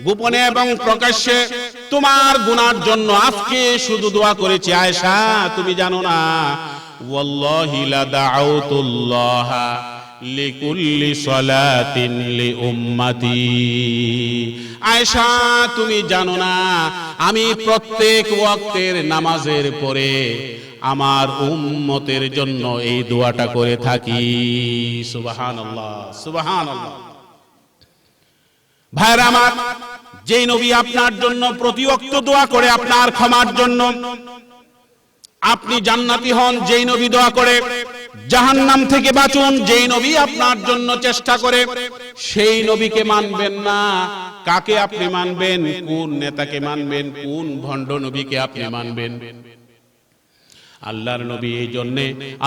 গোপনে এবং প্রকাশ্যে, তোমার গুনার জন্য আজকে শুধু দোয়া করেছি। আয়েশা, তুমি জানো না, ওয়াল্লাহি লা দাউতুল্লাহ লিকুল্লি সালাতিন লিউম্মতি। আয়েশা, তুমি জানো না, আমি প্রত্যেক ওয়াক্তের নামাজের পরে আমার উম্মতের জন্য এই দোয়াটা করে থাকি। সুবহানাল্লাহ, সুবহানাল্লাহ। ভাইরা আমার, যেই নবী আপনার জন্য প্রতি ওয়াক্ত দোয়া করে আপনার ক্ষমার জন্য, আপনি জান্নাতি হন। যেই নবী দোয়া করে জাহান্নাম থেকে বাঁচুন, যেই নবী আপনার জন্য চেষ্টা করে, সেই নবীকে মানবেন না। কাকে আপনি মানবেন? কোন নেতাকে মানবেন? কোন ভণ্ড নবীকে আপনি মানবেন? আল্লাহর নবী এই জন্য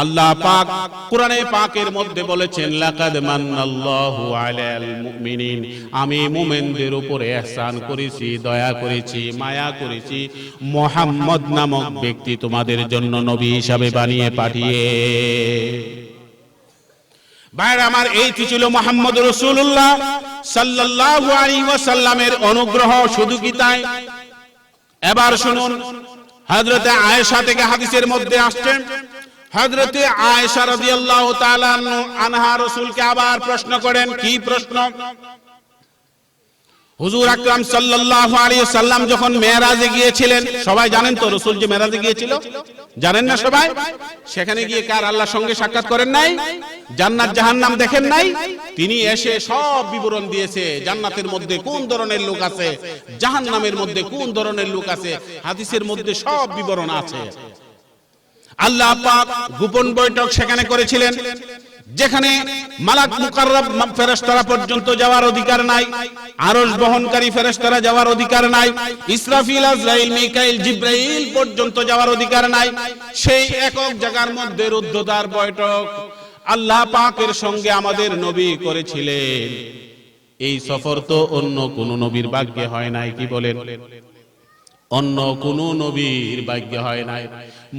আল্লাহ পাক কোরআনে পাকের মধ্যে বলেছেন লাকাদ মান্নাল্লাহু আলাল মুমিনিন, আমি মুমিনদের উপরে ইহসান করেছি, দয়া করেছি, মায়া করেছি, মুহাম্মদ নামক ব্যক্তি তোমাদের জন্য নবী হিসাবে বানিয়ে পাঠিয়ে। ভাইরা আমার, এইটি ছিল মুহাম্মদ রাসূলুল্লাহ সাল্লাল্লাহু আলাইহি ওয়াসাল্লামের অনুগ্রহ। শুধু কি তাই? এবার শুনুন, হযরতে আয়েশা থেকে হাদিসের মধ্যে আসছে, হযরতে আয়েশা রাদিয়াল্লাহু তাআলা আনহা রাসূলকে আবার প্রশ্ন করেন। কি প্রশ্ন? হুজুর আকরাম সাল্লাল্লাহু আলাইহি ওয়াসাল্লাম যখন মেরাজে গিয়েছিলেন, সবাই জানেন তো রাসূল যে মেরাজে গিয়েছিল, জানেন না সবাই? সেখানে গিয়ে কার আল্লাহর সঙ্গে সাক্ষাৎ করেন নাই? জান্নাত জাহান্নাম দেখেন নাই? তিনি এসে সব বিবরণ দিয়েছে, জান্নাতের মধ্যে কোন ধরনের লোক আছে, জাহান্নামের মধ্যে কোন ধরনের লোক আছে, হাদিসের মধ্যে সব বিবরণ আছে। আল্লাহ পাক গোপন বৈঠক সেখানে করেছিলেন, যেখানে মালাক মুকাররব ফেরেশতারা পর্যন্ত যাওয়ার অধিকার নাই, আরশ বহনকারী ফেরেশতারা যাওয়ার অধিকার নাই, ইসরাফিল, আজরাইল, মিকাইল, জিবরাইল পর্যন্ত যাওয়ার অধিকার নাই। সেই একক জায়গার মধ্যে রুদ্ধদ্বার বৈঠক আল্লাহ পাকের সঙ্গে আমাদের নবী করেছিলেন। এই সফর তো অন্য কোন নবীর ভাগ্যে হয় নাই। কি বলেন? অন্য কোন নবীর ভাগ্যে হয় নাই।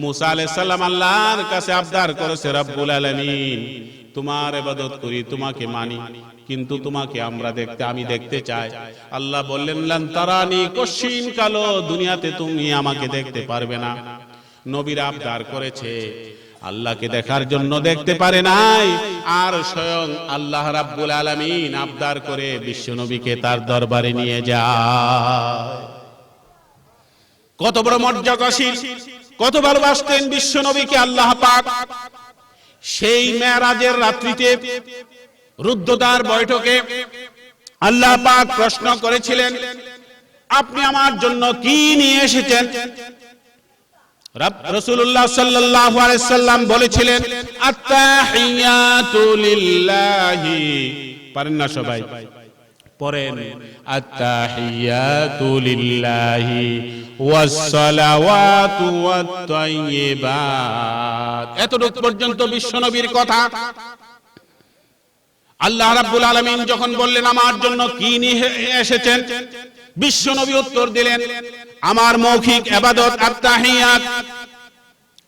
মুসা আলাইহিস সালাম আল্লাহর কাছে আবদার করেছে, রব্বুল আলামিন, তোমার ইবাদত করি, তোমাকে মানি, কিন্তু তোমাকে আমি দেখতে চাই। আল্লাহ বললেন, লান তারানি, কশিন কালো দুনিয়াতে তুমি আমাকে দেখতে পারবে না। নবীরা আবদার করেছে, আল্লাহকে দেখার জন্য দেখতে পারে নাই, আর স্বয়ং আল্লাহ রাব্বুল আলামিন আবদার করে বিশ্ব নবীকে তার দরবারে নিয়ে যায়। কত বড় মর্যাদাশীল, কত ভালোবাসতেন বিশ্ব নবীকে আল্লাহ পাক। সেই মেরাজের রাত্রিতে রুদ্ধদ্বার বৈঠকে আল্লাহ পাক প্রশ্ন করেছিলেন, আপনি আমার জন্য কি নিয়ে এসেছেন? রাসূলুল্লাহ সাল্লাল্লাহু আলাইহি সাল্লাম বলেছিলেন, আত্তাহিয়াতু লিল্লাহি। পারেন না সবাই? পড়েন, আত্তাহিয়াতু লিল্লাহি ওয়াস সালাওয়াতু ওয়াত তাইয়্যিবাত। এতটুকু পর্যন্ত বিশ্বনবীর কথা। আল্লাহ রাব্বুল আলামিন যখন বললেন, আমার জন্য কি নিয়ে এসেছেন, বিশ্বনবী উত্তর দিলেন, আমার মৌখিক ইবাদত আত্তাহিয়াত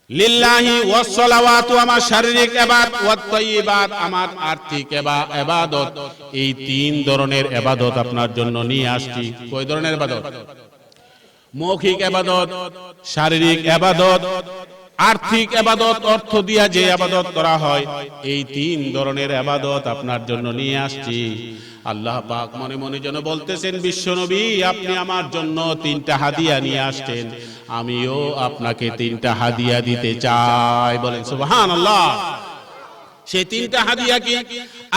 লিল্লাহি ওয়াস সালাওয়াতু, আমার শারীরিক ইবাদত, ওয়াত তাইয়্যিবাত, আমার আর্থিক ইবাদত। এই তিন ধরনের ইবাদত আপনার জন্য নিয়ে আসছি। কয় ধরনের ইবাদত? মৌখিক ইবাদত, শারীরিক ইবাদত, আর্থিক ইবাদত, অর্থ দিয়া যে ইবাদত করা হয়, এই তিন ধরনের ইবাদত আপনার জন্য নিয়ে আসছি। আল্লাহ পাক মনে মনে যেন বলতেছেন, বিশ্বনবী, আপনি আমার জন্য তিনটা হাদিয়া নিয়ে আসছেন, আমিও আপনাকে তিনটা হাদিয়া দিতে চাই। বলেন সুবহানাল্লাহ। সেই তিনটা হাদিয়া কি?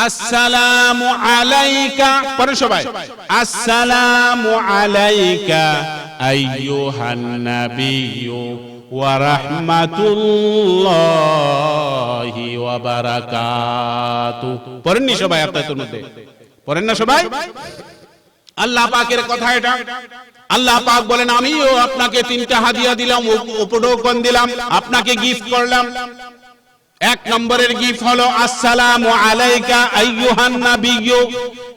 আসসালামু আলাইকা, পড়েন সবাই, আসসালামু আলাইকা আইয়ুহান নাবিয়্যু ওয়া রাহমাতুল্লাহি ওয়া বারাকাতুহু। পড়েননি সবাই? আপনাদের মধ্যে পড়েন না সবাই? আল্লাহ পাকের কথা এটা। আল্লাহ পাক বলেন, আমিও আপনাকে তিনটা হাদিয়া দিলাম, উপঢৌকন দিলাম, আপনাকে গিফট করলাম। এক নম্বরের গিফট হলো আসসালামু আলাইকা আইয়ুহান নাবিয়্যু,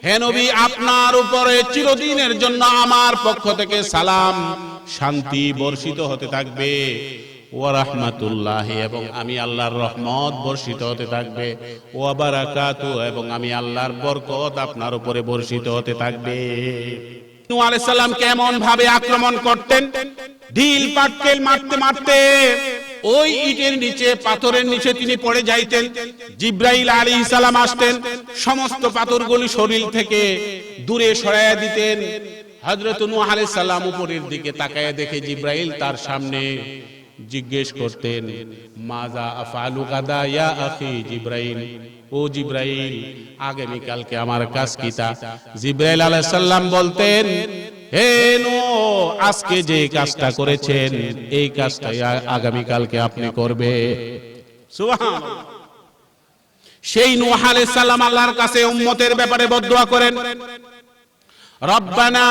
হে নবী, আপনার উপরে চিরদিনের জন্য আমার পক্ষ থেকে সালাম, শান্তি বর্ষিত হতে থাকবে। ওয়া রাহমাতুল্লাহি, এবং আমি আল্লাহর রহমত বর্ষিত হতে থাকবে। ওয়া বারাকাতুহু, এবং আমি আল্লাহর বরকত আপনার উপরে বর্ষিত হতে থাকবে। নূহ আলাইহিস সালাম কেমন ভাবে আক্রমণ করতেন? ঢিল পাটকেল মারতে মারতে ওই ইটের নিচে, পাথরের নিচে তিনি পড়ে যাইতেন। জিবরাইল আলাইহিস সালাম আসতেন, সমস্ত পাথরগুলি শরীর থেকে দূরে সরাইয়া দিতেন। হযরত নূহ আলাইহিস সালাম উপরের দিকে তাকায় দেখে জিবরাইল তার সামনে। জিজ্ঞেস করতেন, মাজা আফআলু গাদা ইয়া আখি জিবরাইল, ও জিবরাইল, আগামী কালকে আমার কাজ কি তা? জিবরাইল আলাইহিস সালাম বলতেন, হে নূহ, আজকে যে কাজটা করেছেন, এই কাজটাই আগামী কালকে আপনি করবে। সুবহানাল্লাহ। সেই নূহ আলাইহিস সালাম আল্লাহর কাছে উম্মতের ব্যাপারে বদদুয়া করেন, রব্বানা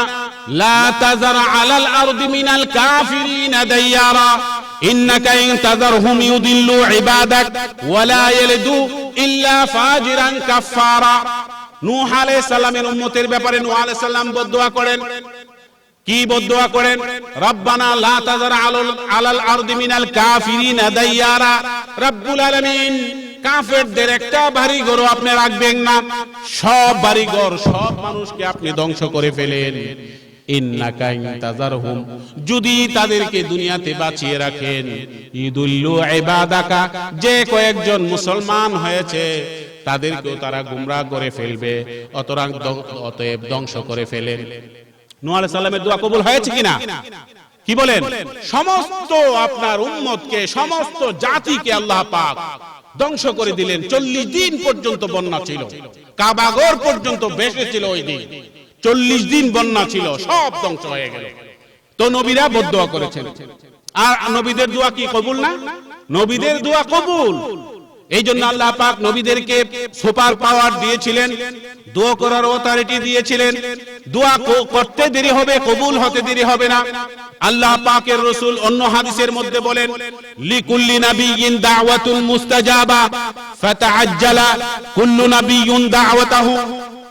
লা তাযার আলাল আরদি মিনাল কাফিরিনা দাইয়ারা ইন্নাকা ইন তাযারহুম ইউদিল্লু ইবাদাক ওয়া লা ইয়ালিদু ইল্লা ফাজিরান কাফফারা। নূহ আলাইহিস সালামের উম্মতের ব্যাপারে নূহ আলাইহিস সালাম বদদুয়া করেন। কি বদদুয়া করেন? রব্বানা লা তাযার আলাল আরদি মিনাল কাফিরিনা দাইয়ারা। রব্বুল আলামিন, কাফেরদের একটা বাড়িঘরও আপনি রাখবেন না, সব বাড়িঘর সব মানুষকে আপনি ধ্বংস করে ফেলেন। ইন্নাকা ইন তাযারহুম, যদি তাদেরকে দুনিয়াতে বাঁচিয়ে রাখেন, ইদুল্লু ইবাদাকা, যে কয়েকজন মুসলমান হয়েছে তাদেরকেও তারা গুমরাহ করে ফেলবে, অতএব ধ্বংস করে ফেলেন। নূহ আলাইহিস সালামের দোয়া কবুল হয়েছে কিনা? কি বলেন? সমস্ত আপনার উম্মতকে, সমস্ত জাতিকে আল্লাহ পাক ধ্বংস করে দিলেন। 40 দিন পর্যন্ত বন্যা ছিল, কাবাঘর পর্যন্ত ভেসে ছিল ওই দিন। 40 দিন বন্যা ছিল, সব ধ্বংস হয়ে গেল। তো নবীরা বদদুয়া করেছেন, আর নবীদের দোয়া কি কবুল না? নবীদের দোয়া কবুল। এই জন্য আল্লাহ পাক নবীদেরকে সুপার পাওয়ার দিয়েছিলেন, দোয়া করার অথরিটি দিয়েছিলেন। দোয়া করতে দেরি হবে, কবুল হতে দেরি হবে না। আল্লাহ পাকের রাসূল অন্য হাদিসের মধ্যে বলেন, লিকুল্লি নাবিয়্যিন দাওয়াতুল মুস্তাজাবা ফাতাআজ্জালা কুল্লু নাবিয়্যিন দাওয়াতাহু।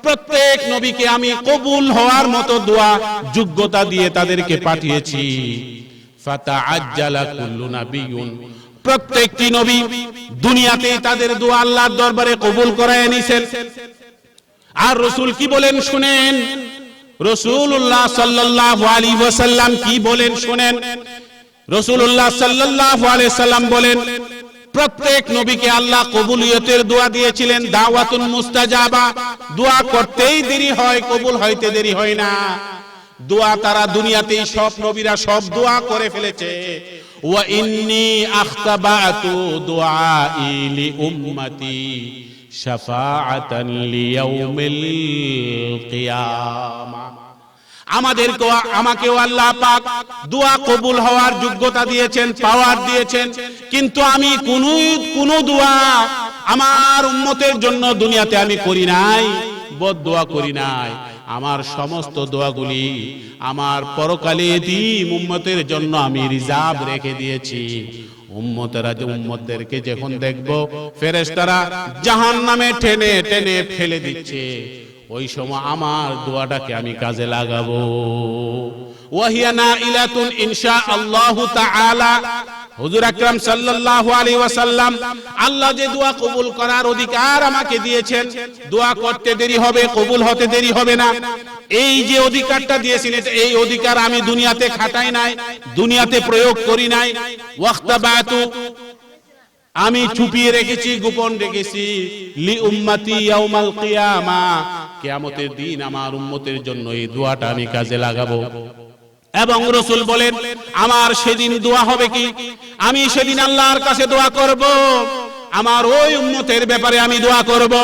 প্রত্যেক নবীকে আমি কবুল হওয়ার মতো দোয়া যোগ্যতা দিয়ে তাদেরকে পাঠিয়েছি। ফাতাআজ্জালা কুল্লু নাবিয়্যিন, প্রত্যেকটি নবী দুনিয়াতে তাদের দোয়া আল্লাহর দরবারে কবুল করায় নিছেন। আর রাসূল কি বলেন শুনেন, রাসূলুল্লাহ সাল্লাল্লাহু আলাইহি ওয়াসাল্লাম কি বলেন শুনেন। রাসূলুল্লাহ সাল্লাল্লাহু আলাইহি ওয়াসাল্লাম বলেন, প্রত্যেক নবীকে আল্লাহ কবুলিয়তের দোয়া দিয়েছিলেন, দাওয়াতুন মুস্তাজাবা। দোয়া করতেই দেরি হয়, কবুল হইতে দেরি হয় না। দোয়া তারা দুনিয়াতেই সব নবীরা সব দোয়া করে ফেলেছে। ওয়া ইন্নী আখতাবাতু দুআই লি উম্মতি শাফাআতান লিয়াউমিল কিয়ামা। আমাকেও আল্লাহ পাক দোয়া কবুল হওয়ার যোগ্যতা দিয়েছেন, পাওয়ার দিয়েছেন। কিন্তু আমি কোন দোয়া আমার উম্মতের জন্য দুনিয়াতে আমি করি নাই, বদদোয়া করি নাই। আমার সমস্ত দোয়াগুলি আমার পরকালে এতিম উম্মতের জন্য আমি রিজার্ভ রেখে দিয়েছি। উম্মতদেরকে যখন দেখব ফেরেশতারা জাহান্নামে টেনে টেনে ফেলে দিচ্ছে, ওই সময় আমার দোয়াটাকে আমি কাজে লাগাবো। ওয়াহিয়া নাইলাতুন ইনশাআল্লাহু তাআলা। হুজুর আকরাম সাল্লাল্লাহু আলাইহি ওয়াসাল্লাম, আল্লাহ যে দোয়া কবুল করার অধিকার আমাকে দিয়েছেন, দোয়া করতে দেরি হবে, কবুল হতে দেরি হবে না। এই যে অধিকারটা দিয়েছেন, এই অধিকার আমি দুনিয়াতে খাটাই নাই, দুনিয়াতে প্রয়োগ করি নাই। ওয়াখতাবাতু, আমি চুপিয়ে রেখেছি, গোপন রেখেছি। লি উম্মতি ইয়াউমাল কিয়ামা, কিয়ামতের দিন আমার উম্মতের জন্য এই দোয়াটা আমি কাজে লাগাবো। এবং রাসূল বলেন, আমার সেদিন দোয়া হবে কি, আমি সেদিন আল্লাহর কাছে দোয়া করব, আমার ওই উম্মতের ব্যাপারে আমি দোয়া করব।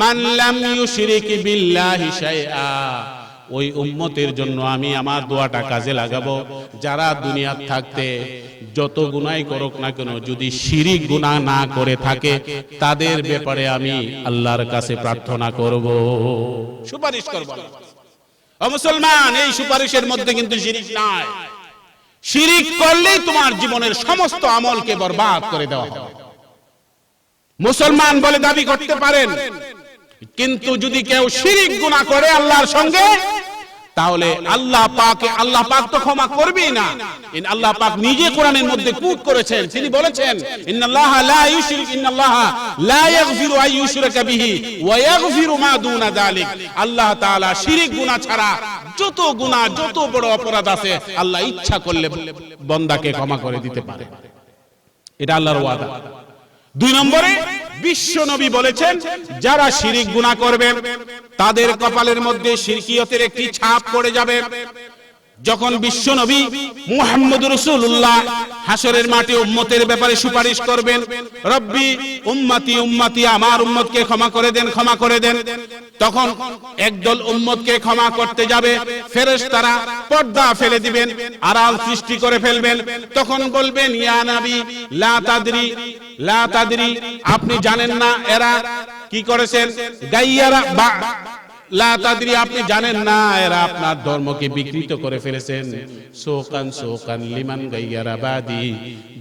মান লাম ইউশরিক বিল্লাহি শাইআ, ওই উম্মতের জন্য আমি আমার দোয়াটা কাজে লাগাবো, যারা দুনিয়ার থাকতে যত গুনাহ করুক না কেন, যদি শিরিক গুনাহ না করে থাকে, তাদের ব্যাপারে আমি আল্লাহর কাছে প্রার্থনা করব, সুপারিশ করব। ও মুসলমান, এই সুপারিশের মধ্যে কিন্তু শিরিক নাই। শিরিক করলেই তোমার জীবনের সমস্ত আমলকে বরবাদ করে দেওয়া হবে। মুসলমান বলে দাবি করতে পারেন, কিন্তু যদি কেউ শিরিক গুনাহ করে আল্লাহর সঙ্গে, তাহলে আল্লাহ পাক তো ক্ষমা করবেই না। আল্লাহ পাক নিজে কোরআনের মধ্যে কোট করেছেন, তিনি বলেছেন, ইন্নাল্লাহা লা ইয়াগফিরু আন ইউশরাকা বিহি ওয়া ইয়াগফিরু মা দুনা যালিক। আল্লাহ তাআলা শিরিক গুনাহ ছাড়া যত গুনাহ, যত বড় অপরাধ আছে, আল্লাহ ইচ্ছা করলে বান্দাকে ক্ষমা করে দিতে পারে। এটা আল্লাহর ওয়াদা। 2 নম্বরে বিশ্ব নবী বলেছেন, যারা শিরিক গুনাহ করবেন তাদের কপালের মধ্যে শিরকিয়তের একটি ছাপ পড়ে যাবে। যখন বিশ্ব নবী মুহাম্মদুর রাসূলুল্লাহ হাসরের মাঠে উম্মতের ব্যাপারে সুপারিশ করবেন, রব্বি উম্মতি উম্মতি, আমার উম্মতকে ক্ষমা করে দেন, ক্ষমা করে দেন, তখন একদল উম্মতকে ক্ষমা করতে যাবে, ফেরেশতারা পর্দা ফেলে দিবেন, আড়াল সৃষ্টি করে ফেলবেন। তখন বলবেন, ইয়া নবী লা তাদরি, লা তাদরি, আপনি জানেন না এরা কি করেছেন। গাইয়ারা লা তাদরি, আপনি জানেন না এরা আপনার ধর্মকে বিকৃত করে ফেলেছেন। শোকান শোকান লিমান গাইয়ারা বাদি,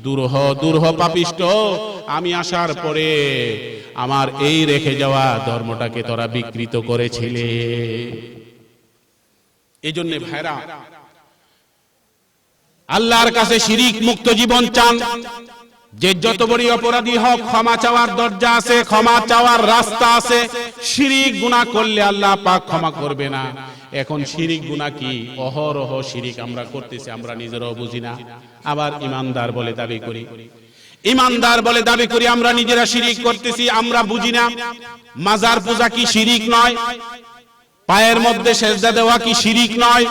দুরহ দুরহ পাপিষ্ট, আমি আসার পরে আমার এই রেখে যাওয়া ধর্মটাকে তোরা বিকৃত করেছিলে। এই জন্য ভাইরা, আল্লাহর কাছে শিরিক মুক্ত জীবন চান, যে যত বড় অপরাধী হোক ক্ষমা চাওয়ার দরজা আছে, ক্ষমা চাওয়ার রাস্তা আছে। শিরিক গুনাহ করলে আল্লাহ পাক ক্ষমা করবে না। এখন শিরিক গুনাহ কি? অহরহ শিরিক আমরা করতেছি, আমরা নিজেরাও বুঝি না, আবার ইমানদার বলে দাবি করি। ইমানদার বলে দাবি করি, আমরা নিজেরা শিরিক করতেছি, আমরা বুঝি না। মাজার পূজা কি শিরিক নয়? পায়ের মধ্যে সেজদা দেওয়া কি শিরিক নয়?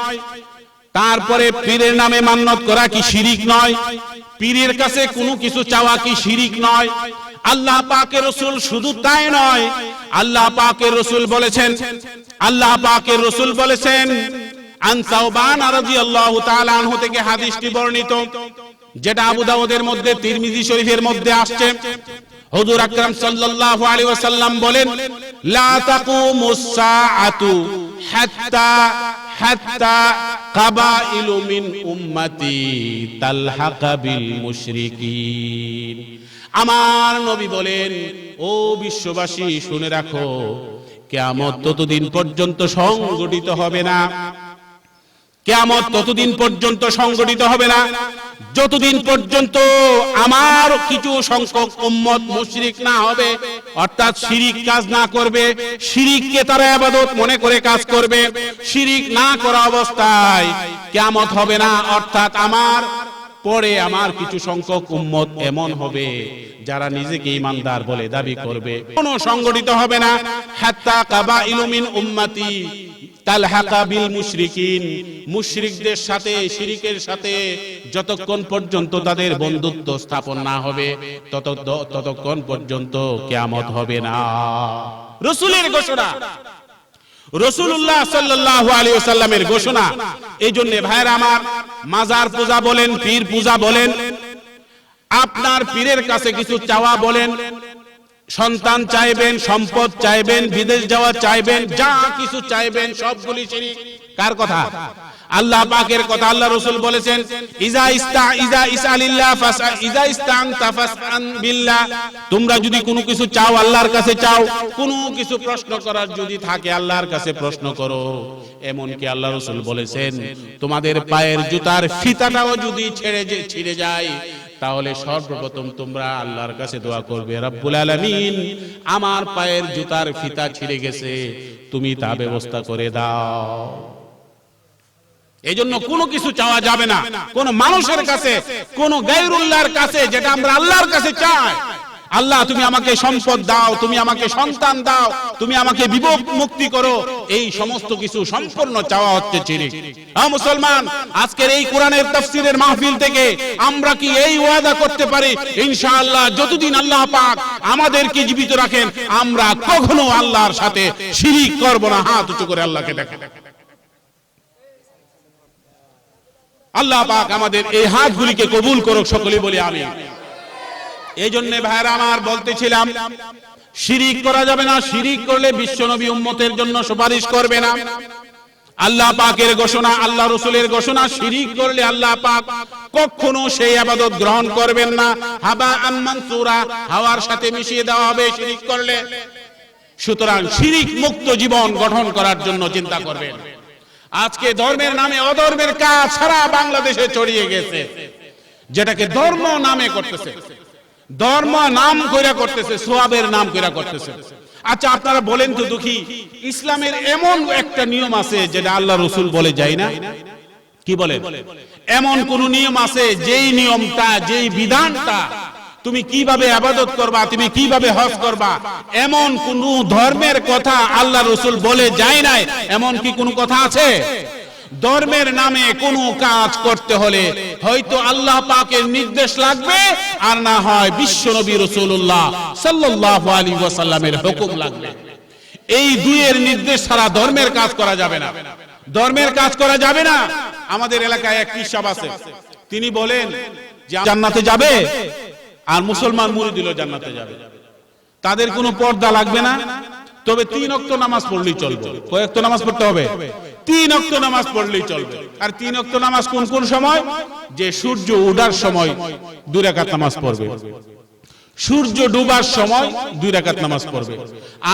তারপরে পীরের নামে মান্নত করা কি শিরিক নয়? পীরের কাছে কোনো কিছু চাওয়া কি শিরিক নয়? আল্লাহ পাকের রাসূল শুধু তাই নয়, আল্লাহ পাকের রাসূল বলেছেন, আল্লাহ পাকের রাসূল বলেছেন, আন সাওবান রাদিয়াল্লাহু তাআলা আনহু থেকে হাদিসটি বর্ণিত, যেটা আবু দাউদের মধ্যে, তিরমিজি শরীফের মধ্যে আসছে। হুজুর আকরাম সাল্লাল্লাহু আলাইহি ওয়াসাল্লাম বলেন, লা তাকুমুস সাআতু হাত্তা কাবাইলু মিন উম্মতি তালহাকা বিল মুশরিকিন। আমার নবী বলেন, ও বিশ্ববাসী শুনে রাখো, কিয়ামত ততদিন পর্যন্ত সংগঠিত হবে না, কিয়ামত ততদিন পর্যন্ত সংগঠিত হবে না যতদিন পর্যন্ত আমার কিছু সংখ্যক উম্মত মুশরিক না হবে, অর্থাৎ শিরিক কাজ না করবে। শিরিককে তারা ইবাদত মনে করে কাজ করবে। শিরিক না করা অবস্থায় কিয়ামত হবে না, অর্থাৎ আমার পরে আমার কিছু সংখ্যক উম্মত এমন হবে যারা নিজেকে ঈমানদার বলে দাবি করবে, কোনো সংগঠিত হবে না। হাত্তা কাবাইলু মিন উম্মতি তালহাকা বিল মুশরিকিন, মুশরিকদের সাথে, শিরিকের সাথে যতক্ষণ পর্যন্ত তাদের বন্ধুত্ব স্থাপন না হবে ততক্ষণ পর্যন্ত কিয়ামত হবে না। রাসূলের ঘোষণা, রাসূলুল্লাহ সাল্লাল্লাহু আলাইহি ওয়াসাল্লামের ঘোষণা। এই জন্য ভাইরা আমার, মাজার পূজা বলেন, পীর পূজা বলেন, আপনার পীরের কাছে কিছু চাওয়া বলেন, সন্তান চাইবেন, সম্পদ চাইবেন, বিদেশ যাওয়া চাইবেন, যা কিছু চাইবেন সবগুলি শিরিক। কার কথা? আল্লাহ পাকের কথা। আল্লাহ রাসূল বলেছেন, ইজা ইসআলিল্লাহ ইজা ইস্তানতা ফাসআন বিল্লাহ, তোমরা যদি কোনো কিছু চাও আল্লাহর কাছে চাও, কোনো কিছু প্রশ্ন করার যদি থাকে আল্লাহর কাছে প্রশ্ন করো। এমন কি আল্লাহ রাসূল বলেছেন, তোমাদের পায়ের জুতার ফিতাটাও যদি ছিঁড়ে যায় তাহলে সর্বপ্রথম তোমরা আল্লাহর কাছে দোয়া করবে, রব্বুল আলামিন আমার পায়ের জুতার ফিতা ছিঁড়ে গেছে, তুমি তা ব্যবস্থা করে দাও। এজন্য কোনো কিছু চাওয়া যাবে না কোন মানুষের কাছে, কোন গায়রুল্লাহর কাছে, যেটা আমরা আল্লাহর কাছে চাই। আল্লাহ তুমি আমাকে সম্পদ দাও, তুমি আমাকে সন্তান দাও, তুমি আমাকে বিভোগ মুক্তি করো, এই সমস্ত কিছু সম্পূর্ণ চাওয়া হচ্ছে শিরক। হ্যাঁ মুসলমান, আজকের এই কোরআনের তাফসীরের মাহফিল থেকে আমরা কি এই ওয়াদা করতে পারি, ইনশাআল্লাহ যতদিন আল্লাহ পাক আমাদেরকে জীবিত রাখেন আমরা কখনো আল্লাহর সাথে শিরক করব না? হাত উঁচু করে আল্লাহকে দেখেন। আল্লাহ পাক আমাদের এই হাতগুলিকে কবুল করুক, সকলেই বলি আমিন। এই জন্য ভাইরা আমার বলতেছিলাম, শিরিক করা যাবে না। শিরিক করলে বিশ্বনবী উম্মতের জন্য সুপারিশ করবে না। আল্লাহ পাকের ঘোষণা, আল্লাহ রাসূলের ঘোষণা, শিরিক করলে আল্লাহ পাক কখনো সেই ইবাদত গ্রহণ করবেন না। হাবা মানসুরা, হাওয়ার সাথে মিশিয়ে দেওয়া হবে শিরিক করলে। সুতরাং শিরিক মুক্ত জীবন গঠন করার জন্য চিন্তা করবেন। আজকে ধর্মের নামে অধর্মের কাজ সারা বাংলাদেশে ছড়িয়ে গেছে, যেটাকে ধর্ম নামে করতেছে, ধর্ম নাম কইরা করতেছে, সোয়াবের নাম কইরা করতেছে। আচ্ছা আপনারা বলেন তো দুঃখী, ইসলামের এমন একটা নিয়ম আছে যেটা আল্লাহ রাসূল বলে যায় না? কি বলেন? এমন কোন নিয়ম আছে যেই নিয়মটা, যেই বিধানটা তুমি কিভাবে ইবাদত করবা, তুমি কিভাবে হজ করবা, এমন কোন ধর্মের কথা আল্লাহ রাসূল বলে যায় নাই? এমন কি কোন কথা আছে? ধর্মের নামে কোনো কাজ করতে হলে হয়তো আল্লাহ পাকের নির্দেশ লাগবে, আর না হয় বিশ্বনবী রাসূলুল্লাহ সাল্লাল্লাহু আলাইহি ওয়াসাল্লামের হুকুম লাগবে। এই দুইয়ের নির্দেশ ছাড়া ধর্মের কাজ করা যাবে না। ধর্মের কাজ করা যাবে না। আমাদের এলাকায় এক পীর সাহেব আছে, তিনি বলেন যে জান্নাতে যাবে, আর মুসলমান মুরিদ হলো জান্নাতে যাবে, তাদের কোনো পর্দা লাগবে না। তবে 3 ওয়াক্ত নামাজ পড়লেই চলবে। কয় ওয়াক্ত নামাজ পড়তে হবে? 3 ওয়াক্ত নামাজ পড়লেই চলবে। আর 3 ওয়াক্ত নামাজ কোন কোন সময়? যে সূর্য ওঠার সময় 2 রাকাত নামাজ পড়বে, সূর্য ডুবার সময় 2 রাকাত নামাজ পড়বে,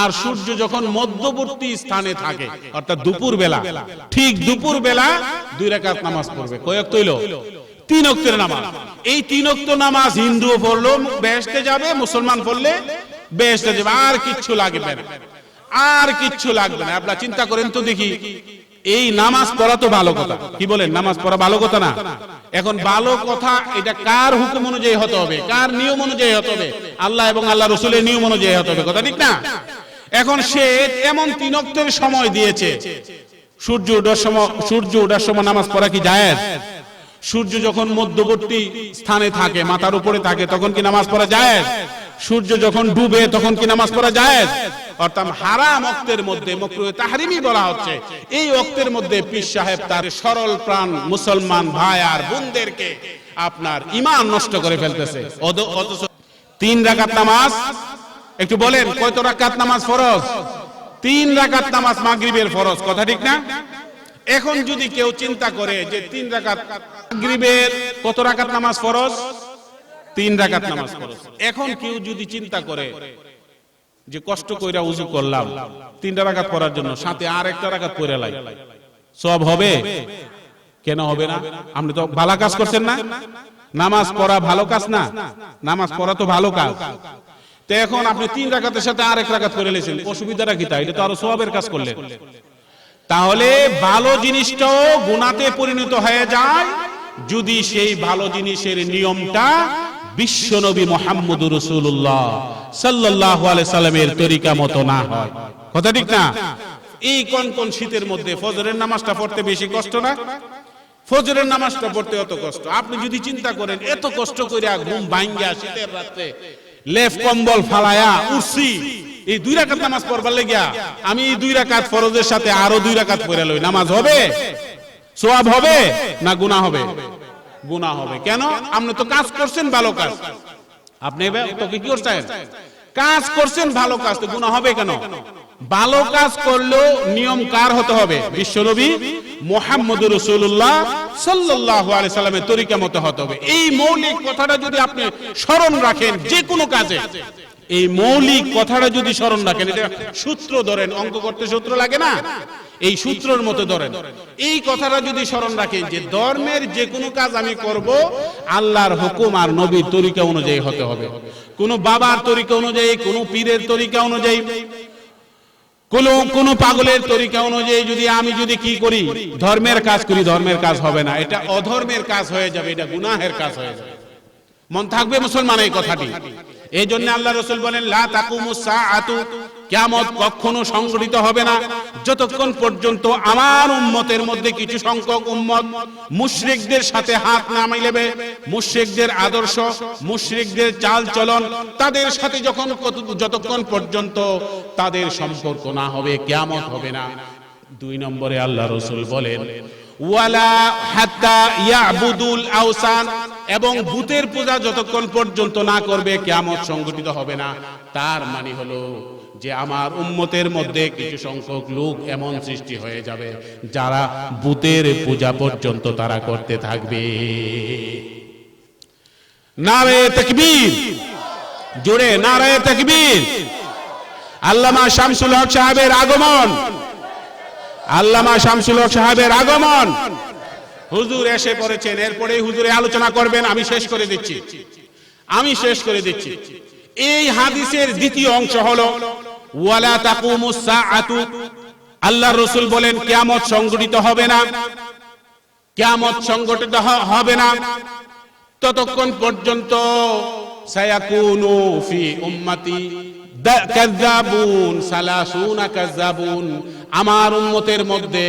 আর সূর্য যখন মধ্যবর্তী স্থানে থাকে অর্থাৎ দুপুর বেলা, ঠিক দুপুর বেলা 2 রাকাত নামাজ পড়বে। কয় ওয়াক্ত হইল? 3 ওয়াক্তের নামাজ। এই 3 ওয়াক্ত নামাজ হিন্দু পড়লো বেহেশতে যাবে, মুসলমান পড়লে বেহেশতে যাবে, আর কিচ্ছু লাগবে না, আর কিচ্ছু লাগবে না। আপনারা চিন্তা করেন তো দেখি, এই নামাজ পড়া তো ভালো কথা, কি বলেন? নামাজ পড়া ভালো কথা না? এখন ভালো কথা এটা কার হুকুম অনুযায়ী হতে হবে, কার নিয়ম অনুযায়ী হতে হবে? আল্লাহ এবং আল্লাহ রাসূলের নিয়ম অনুযায়ী হতে হবে, কথা ঠিক না? এখন সে এমন 3 ওয়াক্তের সময় দিয়েছে, সূর্য ওঠার সময় নামাজ পড়া কি জায়েজ? সূর্য যখন মধ্যবর্তী স্থানে থাকে, মাথার উপরে থাকে, তখন কি নামাজ পড়া জায়েজ? সূর্য যখন ডুবে তখন কি নামাজ পড়া জায়েজ? অর্থাৎ হারাম ওয়াক্তের মধ্যে, মাকরুহে তাহরিমি বলা হচ্ছে, এই ওয়াক্তের মধ্যে পীর সাহেব তার সরল প্রাণ মুসলমান ভাই আর বোনদেরকে আপনার ঈমান নষ্ট করে ফেলতেছে। অথচ 3 রাকাত নামাজ, একটু বলেন কত রাকাত নামাজ ফরজ? 3 রাকাত নামাজ মাগরিবের ফরজ, কথা ঠিক না? এখন যদি কেউ চিন্তা করে যে 3 রাকাত মাগরিবের কত রাকাত নামাজ ফরজ? 3 রাকাত নামাজ ফরজ। এখন কেউ যদি চিন্তা করে যে কষ্ট কইরা ওযু করলাম 3 রাকাত পড়ার জন্য, সাথে আর একটা রাকাত পড়ে লাই, সওয়াব হবে? কেন হবে না? আপনি তো ভালো কাজ করছেন না? নামাজ পড়া ভালো কাজ না? নামাজ পড়া তো ভালো কাজ। তো এখন আপনি 3 রাকাতের সাথে আর এক রাকাত পড়ে লেছেন, অসুবিধাটা কি? তাই এটা তো আরো সওয়াবের কাজ করলেন। তাহলে ভালো জিনিসটাও গুনাতে পরিণত হয়ে যায় যদি সেই ভালো জিনিসের নিয়মটা বিশ্বনবী মুহাম্মদুর রাসূলুল্লাহ সাল্লাল্লাহু আলাইহি সাল্লামের তরিকা মতো না হয়, কথা ঠিক না? এই কোন শীতের মধ্যে ফজরের নামাজটা পড়তে বেশি কষ্ট না? ফজরের নামাজটা পড়তে অত কষ্ট। আপনি যদি চিন্তা করেন এত কষ্ট কইরা ঘুম ভাঙ্গা শীতের রাতে লেফ কম্বল ফালায়া উঠছি এই 2 রাকাত নামাজ পড়বার লাগিয়া, আমি এই 2 রাকাত ফরজের সাথে আরো 2 রাকাত পড়ে লই, নামাজ হবে? সওয়াব হবে না গুনাহ হবে? গুনাহ হবে। কেন? আপনি তো কাজ করছেন ভালো কাজ, আপনি তো কি করছেন? কাজ করছেন ভালো কাজ, তো গুনাহ হবে কেন? ভালো কাজ করলেও নিয়ম কার হতে হবে? বিশ্বনবী মুহাম্মদুর রাসূলুল্লাহ সাল্লাল্লাহু আলাইহি সাল্লামের তরিকা মতো হতে হবে। এই মৌলিক কথাটা যদি আপনি স্মরণ রাখেন যে কোনো কাজে, এই মৌলিক কথাটা যদি স্মরণ রাখেন, এটা সূত্র ধরেন, অঙ্ক করতে সূত্র লাগে না, এই সূত্রের মতো ধরেন, এই কথাটা যদি স্মরণ রাখেন যে ধর্মের যে কোনো কাজ আমি করব আল্লাহর হুকুম আর নবীর তরিকা অনুযায়ী হতে হবে। কোন বাবার তরিকা অনুযায়ী, কোন পীরের তরিকা অনুযায়ী, কোন পাগলের তরিকা অনুযায়ী আমি যদি কি করি, ধর্মের কাজ করি, ধর্মের কাজ হবে না, এটা অধর্মের কাজ হয়ে যাবে, এটা গুনাহের কাজ হয়ে যাবে। মন থাকবে মুসলমান এই কথাটি। এই জন্য আল্লাহ রাসূল বলেন লা তাকুমুস সাআতু, কিয়ামত কখনো সংঘটিত হবে না যতক্ষণ পর্যন্ত আমার উম্মতের মধ্যে কিছু সংখ্যক উম্মত মুশরিকদের সাথে হাত না মিলাবে, মুশরিকদের আদর্শ, মুশরিকদের চাল চলন, তাদের সাথে যতক্ষণ পর্যন্ত তাদের সম্পর্ক না হবে, কিয়ামত হবে না। 2 নম্বরে আল্লাহ রাসূল বলেন ওয়ালা হাত্তা ইয়াবুদুল আওসান, এবং ভূতের পূজা যতক্ষণ পর্যন্ত না করবে কিয়ামত সংঘটিত হবে না। তার মানে হলো যে আমার উম্মতের মধ্যে কিছু সংখ্যক লোক এমন সৃষ্টি হয়ে যাবে যারা ভূতের পূজা পর্যন্ত তারা করতে থাকবে। নারে তাকবীর, জোরে নারে তাকবীর। আল্লামা শামসুল হক সাহেবের আগমন, আল্লামা শামসুল হক সাহেবের আগমন। হুজুর এসে পড়েছেন, এরপরে হুজুরে আলোচনা করবেন। আমি শেষ করে দিচ্ছি। এই হাদিসের দ্বিতীয় অংশ হলো ওয়ালা তাকুমুস সাআতু, আল্লাহর রাসূল বলেন কিয়ামত সংঘটিত হবে না, কিয়ামত সংঘটিত হবে না ততক্ষণ পর্যন্ত সায়াকুনু ফি উম্মতি কাযাবুন সালাসুনা কাযাবুন, আমার উম্মতের মধ্যে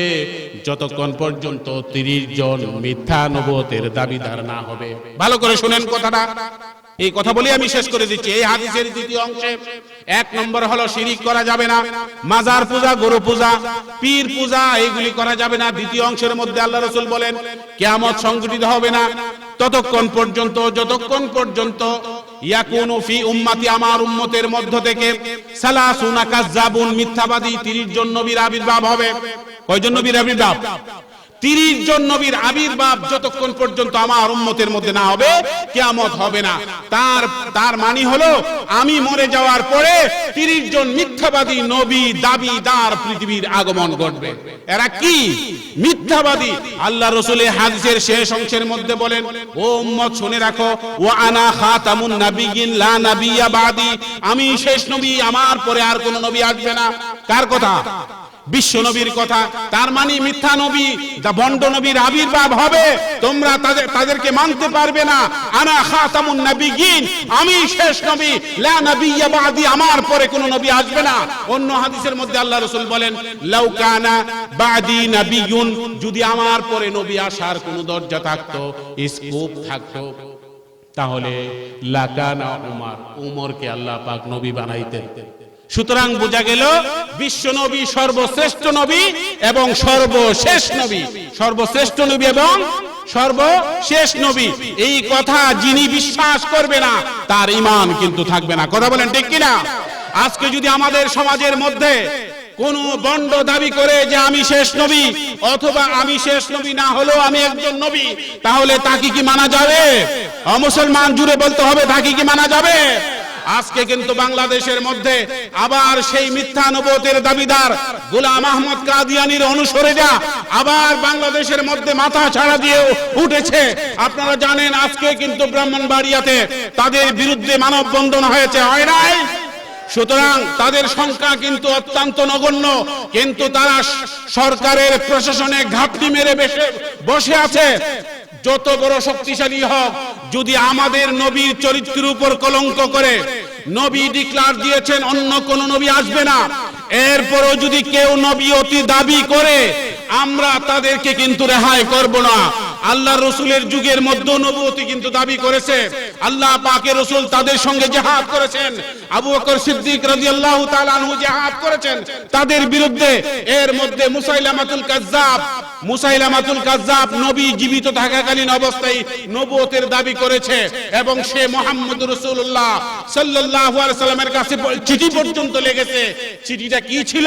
যতক্ষণ পর্যন্ত 30 জন মিথ্যা নবুয়তের দাবিদার না হবে। ভালো করে শুনেন কথাটা, এই কথা বলে আমি শেষ করে দিচ্ছি। এই হাদিসের দ্বিতীয় অংশে 1 নম্বর হলো শিরিক করা যাবে না, মাজার পূজা, গরু পূজা, পীর পূজা এগুলি করা যাবে না। দ্বিতীয় অংশের মধ্যে আল্লাহ রাসূল বলেন কিয়ামত সংঘটিত হবে না ততক্ষণ পর্যন্ত যতক্ষণ পর্যন্ত ইয়াকুনু ফি উম্মতি, আমার উম্মতের মধ্য থেকে সালাসুনা কাজ্জাবুন, মিথ্যাবাদী 30 জন নবীর আবির্ভাব হবে। কয়জন নবীর আবির্ভাব? 30 জন নবীর আবির্ভাব যতক্ষণ পর্যন্ত আমার উম্মতের মধ্যে না হবে, কিয়ামত হবে না। তার মানে হলো আমি মরে যাওয়ার পরে 30 জন মিথ্যাবাদী নবী দাবিদার পৃথিবীর আগমন ঘটবে। এরা কি? মিথ্যাবাদী। আল্লাহ রাসূলের হাদিসের শেষ অংশের মধ্যে বলেন, ও উম্মত শুনে রাখো, ওয়া আনা খাতামুন নাবিয়িন লা নাবিয়্যা বাদি, আমি শেষ নবী, আমার পরে আর কোন নবী আসবে না। কার কথা? বিশ্ব নবীর কথা। তার মানে মিথ্যা নবী, ভণ্ড নবীর আবির্ভাব হবে, তোমরা তাদেরকে মানতে পারবে না। আনা খাতামুন নাবিয়িন, আমি শেষ নবী, লা নাবিয়্যা বাদি, আমার পরে কোনো নবী আসবে না। অন্য হাদিসের মধ্যে আল্লাহ রাসূল বলেন, লাউ কানা বাদি নাবিয়ুন, যদি আমার পরে নবী আসার কোনো দরজা থাকতো, স্কোপ থাকতো, তাহলে লাকানা উমর, উমরকে আল্লাহ পাক নবী বানাইতেন। সুতরাং বোঝা গেল বিশ্ব নবী সর্বশ্রেষ্ঠ নবী এবং সর্বশেষ নবী, সর্বশ্রেষ্ঠ নবী এবং সর্বশেষ নবী। এই কথা যিনি বিশ্বাস করবে না, তার ঈমান কিন্তু থাকবে না। কথা বলেন ঠিক কিনা? আজকে যদি আমাদের সমাজের মধ্যে কোন বন্ড দাবি করে যে আমি শেষ নবী, অথবা আমি শেষ নবী না হলেও আমি একজন নবী, তাহলে তাকে কি মানা যাবে? মুসলমান জুড়ে বলতে হবে, তাকে কি মানা যাবে? আজকে কিন্তু বাংলাদেশের মধ্যে আবার সেই মিথ্যা নবুয়তের দাবিদার গোলাম আহমদ কাদিয়ানীর অনুসারীরা আবার বাংলাদেশের মধ্যে মাথা ছাড়া দিয়ে উঠেছে। আপনারা জানেন আজকে কিন্তু ব্রাহ্মণবাড়িয়াতে তাদের বিরুদ্ধে মানববন্ধন হয়েছে, হয় নাই? সুতরাং তাদের সংখ্যা কিন্তু অত্যন্ত নগণ্য, কিন্তু তারা সরকারের প্রশাসনে ঘাপটি মেরে বসে আছে। যত বড় শক্তিশালী হোক, যদি আমাদের নবীর চরিত্রের উপর কলঙ্ক করে, নবী ডিক্লার দিয়েছেন অন্য কোন নবী আসবে না, এরপরও যদি কেউ নবীয়তি দাবি করে, আমরা তাদেরকে কিন্তু রেহাই করব না। আল্লাহ রসুলের যুগের মধ্যে নবুয়তি কিন্তু দাবি করেছে, আল্লাহ পাকের রসুল তাদের সঙ্গে জিহাদ করেছেন, আবু বকর সিদ্দিক রাদিয়াল্লাহু তাআলা আনহু জিহাদ করেছেন তাদের বিরুদ্ধে। এর মধ্যে মুসাইলামাতুল কাজ্জাব নবী জীবিত থাকাকালীন অবস্থায় নবুয়তের দাবি করেছে, এবং সে মুহাম্মদ রাসূলুল্লাহ সাল্লাল্লাহু আলাইহি সাল্লামের কাছে চিঠি পর্যন্ত লেগেছে। চিঠিটা কি ছিল?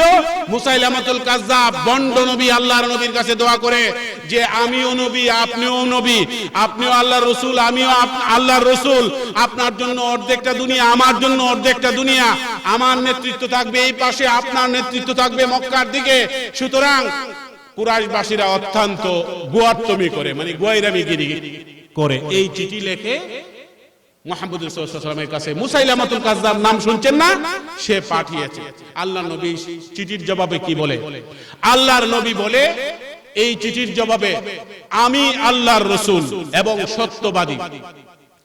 মুসাইলামাতুল কাজ্জাব বন্ড নবী আল্লাহর নবীর কাছে দোয়া করে যে আমিও নবী, আপনিও নবী, আপনিও আল্লাহর রাসূল, আমিও আল্লাহর রাসূল, আপনার জন্য অর্ধেকটা দুনিয়া, আমার জন্য অর্ধেকটা দুনিয়া, আমার নেতৃত্ব থাকবে এই পাশে, আপনার নেতৃত্ব থাকবে মক্কার দিকে। সুতরাং কুরাইশবাসীরা অত্যন্ত গোয়ার্তমি করে, মানে গোয়রামিগিরি করে এই চিঠি লেখে মুহাম্মদ রাসূলুল্লাহ সাল্লাল্লাহু আলাইহি ওয়াসাল্লামের কাছে। মুসাইলামাতুল কাজ্জাব নাম শুনছেন না? সে পাঠিয়েছে। আল্লাহর নবী চিঠির জবাবে কি বলে? আল্লাহর নবী বলে এই চিঠির জবাবে, আমি আল্লাহর রাসূল এবং সত্যবাদী,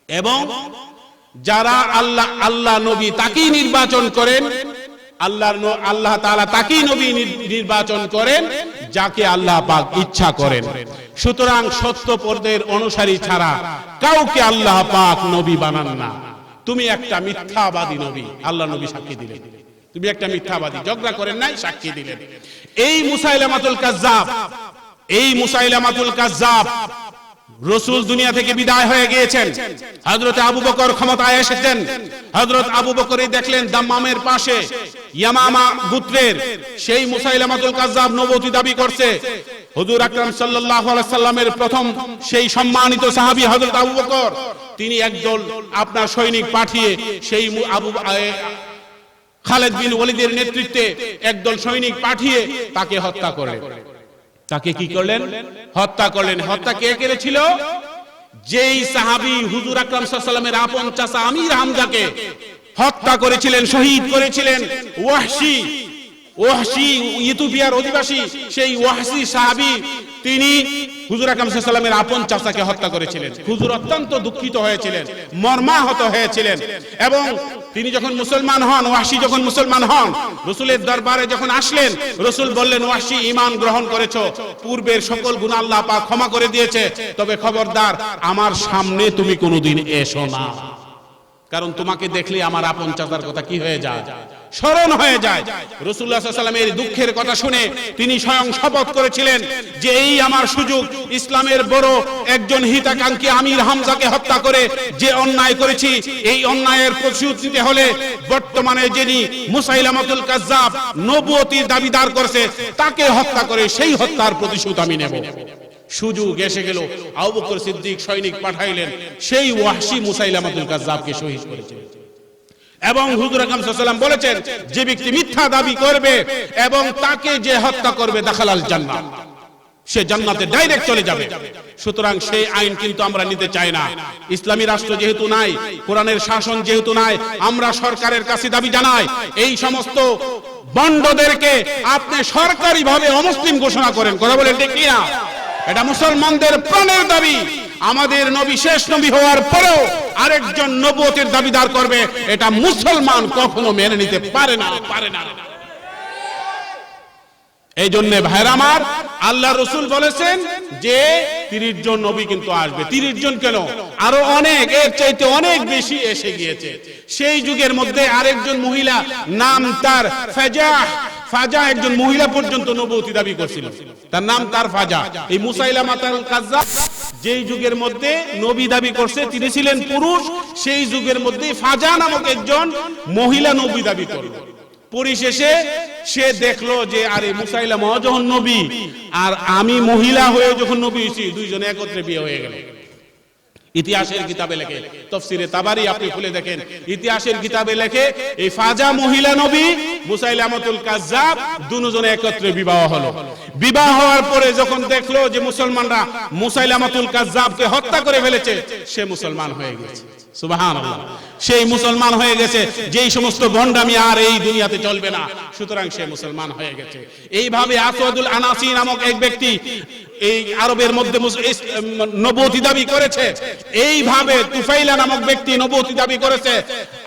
এবং যারা আল্লাহ নবী তাকেই নির্বাচন করেন, আল্লাহ তাআলা তাকেই নবী নির্বাচন করেন যাকে আল্লাহ পাক ইচ্ছা করেন। সুতরাং সত্য পথের অনুসারী ছাড়া কাউকে আল্লাহ পাক নবী বানান না। তুমি একটা মিথ্যাবাদী নবী, আল্লাহ নবী সাক্ষী দিলেন, তুমি একটা মিথ্যাবাদী, ঝগড়া করেন নাই, সাক্ষী দিলেন। এই মুসাইলামাতুল কাজ্জাব রাসূল দুনিয়া থেকে বিদায় হয়ে গিয়েছেন, হযরত আবু বকর ক্ষমতায় এসেছেন। হযরত আবু বকরই দেখলেন দাম্মামের পাশে ইয়ামামা গোত্রের সেই মুসাইলামাতুল কাজ্জাব নবুয়তি দাবি করছে। হুজুর আকরাম সাল্লাল্লাহু আলাইহি সাল্লামের প্রথম সেই সম্মানিত সাহাবী হযরত আবু বকর, তিনি একদল আপনার সৈনিক পাঠিয়ে সেই খালিদ বিন ওয়ালিদের নেতৃত্বে একদল সৈনিক পাঠিয়ে তাকে হত্যা করলেন। তাকে কি করলেন? হত্যা করলেন। হত্যা কে করেছিল? যেই সাহাবী হুজুর আকরাম সাল্লাল্লাহু আলাইহি সাল্লামের আপন চাচা আমির হামজাকে হত্যা করেছিলেন, শহীদ করেছিলেন ওয়াহশী ইথিওপিয়ার অধিবাসী, সেই ওয়াহশী সাহাবী তিনি হুজুর আকরাম সাল্লাল্লাহু আলাইহি সাল্লামের আপন চাচাকে হত্যা করেছিলেন। হুজুর অত্যন্ত দুঃখিত হয়েছিলেন, মর্মাহত হয়েছিলেন, এবং তিনি যখন মুসলমান হন, ওয়াহশী যখন মুসলমান হন, রাসূলের দরবারে যখন আসলেন, রাসূল বললেন, ওয়াহশী ঈমান গ্রহণ করেছো, পূর্বের সকল গুনাহ আল্লাহ পাক ক্ষমা করে দিয়েছে, তবে খবরদার আমার সামনে তুমি কোনোদিন এসো না। কারণ তোমাকে দেখলে আমার আপন চাচার কথা কি হয়ে যায়, স্মরণ হয়ে যায়। রাসূলুল্লাহ সাল্লাল্লাহু আলাইহি ওয়াসাল্লামের দুঃখের কথা শুনে তিনি স্বয়ং শপথ করেছিলেন যে এই আমার সুযোগ, ইসলামের বড় একজন হিতাকাঙ্ক্ষী আমির হামজাকে হত্যা করে যে অন্যায় করেছি, এই অন্যায়ের প্রতিশোধ নিতে হলে বর্তমানে যিনি মুসাইলামাতুল কাজ্জাব নবুয়তির দাবিদার করেছে তাকে হত্যা করে সেই হত্যার প্রতিশোধ আমি নেব। সুযোগ এসে গেল, আবু বকর সিদ্দিক সৈনিক পাঠাইলেন, সেই ওয়াহশী মুসাইলামাতুল কাজ্জাবকে শহীদ করেছিলেন। এবং হুজুর আকরাম সাল্লাল্লাহু আলাইহি ওয়াসাল্লাম বলেছেন যে ব্যক্তি মিথ্যা দাবি করবে এবং তাকে যে হত্যা করবে দাখালাল জান্নাত, সে জান্নাতে ডাইরেক্ট চলে যাবে। সুতরাং সেই আইন কিন্তু আমরা নিতে চাই না। ইসলামী রাষ্ট্র যেহেতু নাই, কোরআনের শাসন যেহেতু নাই, আমরা সরকারের কাছে দাবি জানাই এই সমস্ত বন্ডদেরকে আপনি সরকারিভাবে অমুসলিম ঘোষণা করেন। কথা বলেন ঠিক কি না? এটা মুসলমানদের প্রাণের দাবি। আমাদের নবী শেষ নবী হওয়ার পরেও আরেকজন নবুয়তের দাবিদার করবে, এটা মুসলমান কখনো মেনে নিতে পারে না। এই জন্য ভাইরা আমার, আল্লাহ রাসূল বলেছেন যে 30 জন নবী কিন্তু আসবে। 30 জন কেন, আরো অনেক, এর চাইতে অনেক বেশি এসে গিয়েছে। সেই যুগের মধ্যে আরেকজন মহিলা, নাম তার ফাজা, একজন মহিলা পর্যন্ত নবুয়তি দাবি করছিল, তার নাম তার ফাজা। এই মুসাইলামাতুল কাজ্জাব যেই যুগের মধ্যে নবী দাবি করছে তিনি ছিলেন পুরুষ, সেই যুগের মধ্যে ফাজা নামক একজন মহিলা নবী দাবি করল। পরিশেষে সে দেখলো যে আরে মুসাইলামা যখন নবী আর আমি মহিলা হয়ে যখন নবী হয়েছি, দুইজনে একত্রে বিয়ে হয়ে গেল। ইতিহাসের কিতাবে লেখে, তাফসীরে তাবারি আপনি খুলে দেখেন, ইতিহাসের কিতাবে লেখে এই ফাজা মহিলা নবী মুসাইলামাতুল কাজ্জাব দুজনে একত্রে বিবাহ হলো। বিবাহ হওয়ার পরে যখন দেখলো যে মুসলমানরা মুসাইলামাতুল কাজ্জাবকে হত্যা করে ফেলেছে, সে মুসলমান হয়ে গেছে। সুবহানাল্লাহ, সেই মুসলমান হয়ে গেছে। যেই সমস্ত ভণ্ডামি আর এই দুনিয়াতে চলবে না, সুতরাং সে মুসলমান হয়ে গেছে। এইভাবে আসওয়াদুল আনাসি নামক এক ব্যক্তি এই আরবের মধ্যে নবুয়তি দাবি করেছে। এইভাবে তুফাইলা নামক ব্যক্তি নবুয়তি দাবি করেছে।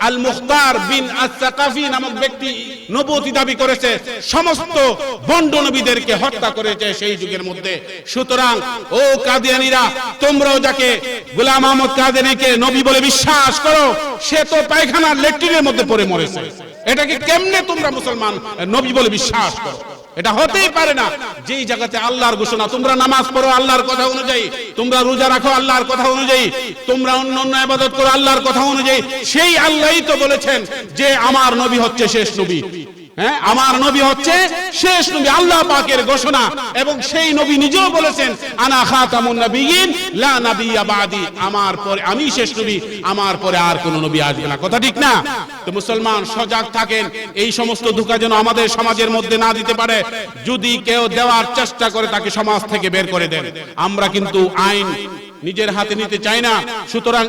আল মুখতার বিন আস-সাকাফি নামক ব্যক্তি নবুয়তি দাবি করেছে। সমস্ত ভণ্ড নবীদেরকে হত্যা করেছে সেই যুগের মধ্যে। সুতরাং ও কাদিয়ানীরা, তোমরাও যাকে গোলাম আহমদ কাদিয়ানীকে নবী বলে বিশ্বাস করো, সে তো পায়খানার ল্যাট্রিনের মধ্যে পড়ে মরেছে। এটাকে কেমনে তোমরা মুসলমান নবী বলে বিশ্বাস করো? এটা হতেই পারে না। যেই জায়গাতে আল্লাহর ঘোষণা, তোমরা নামাজ পড়ো আল্লাহর কথা অনুযায়ী, তোমরা রোজা রাখো আল্লাহর কথা অনুযায়ী, তোমরা অন্য ইবাদত করো আল্লাহর কথা অনুযায়ী, সেই আল্লাহই তো বলেছেন যে আমার নবী হচ্ছে শেষ নবী। হ্যাঁ, আমার নবী হচ্ছে শেষ নবী, আল্লাহ পাকের ঘোষণা। এবং সেই নবী নিজেও বলেছেন আনা খাতামুন নবিয়্যিন লা নাবিয়্যা বাদি, আমার পরে আমি শেষ নবী, আমার পরে আর কোন নবী আসবে না। কথা ঠিক না? তো মুসলমান সজাগ থাকেন, এই সমস্ত ধোঁকা যেন আমাদের সমাজের মধ্যে না দিতে পারে। যদি কেউ দেওয়ার চেষ্টা করে তাকে সমাজ থেকে বের করে দেন। আমরা কিন্তু আইন নিজের হাতে নিতে চাই না। সুতরাং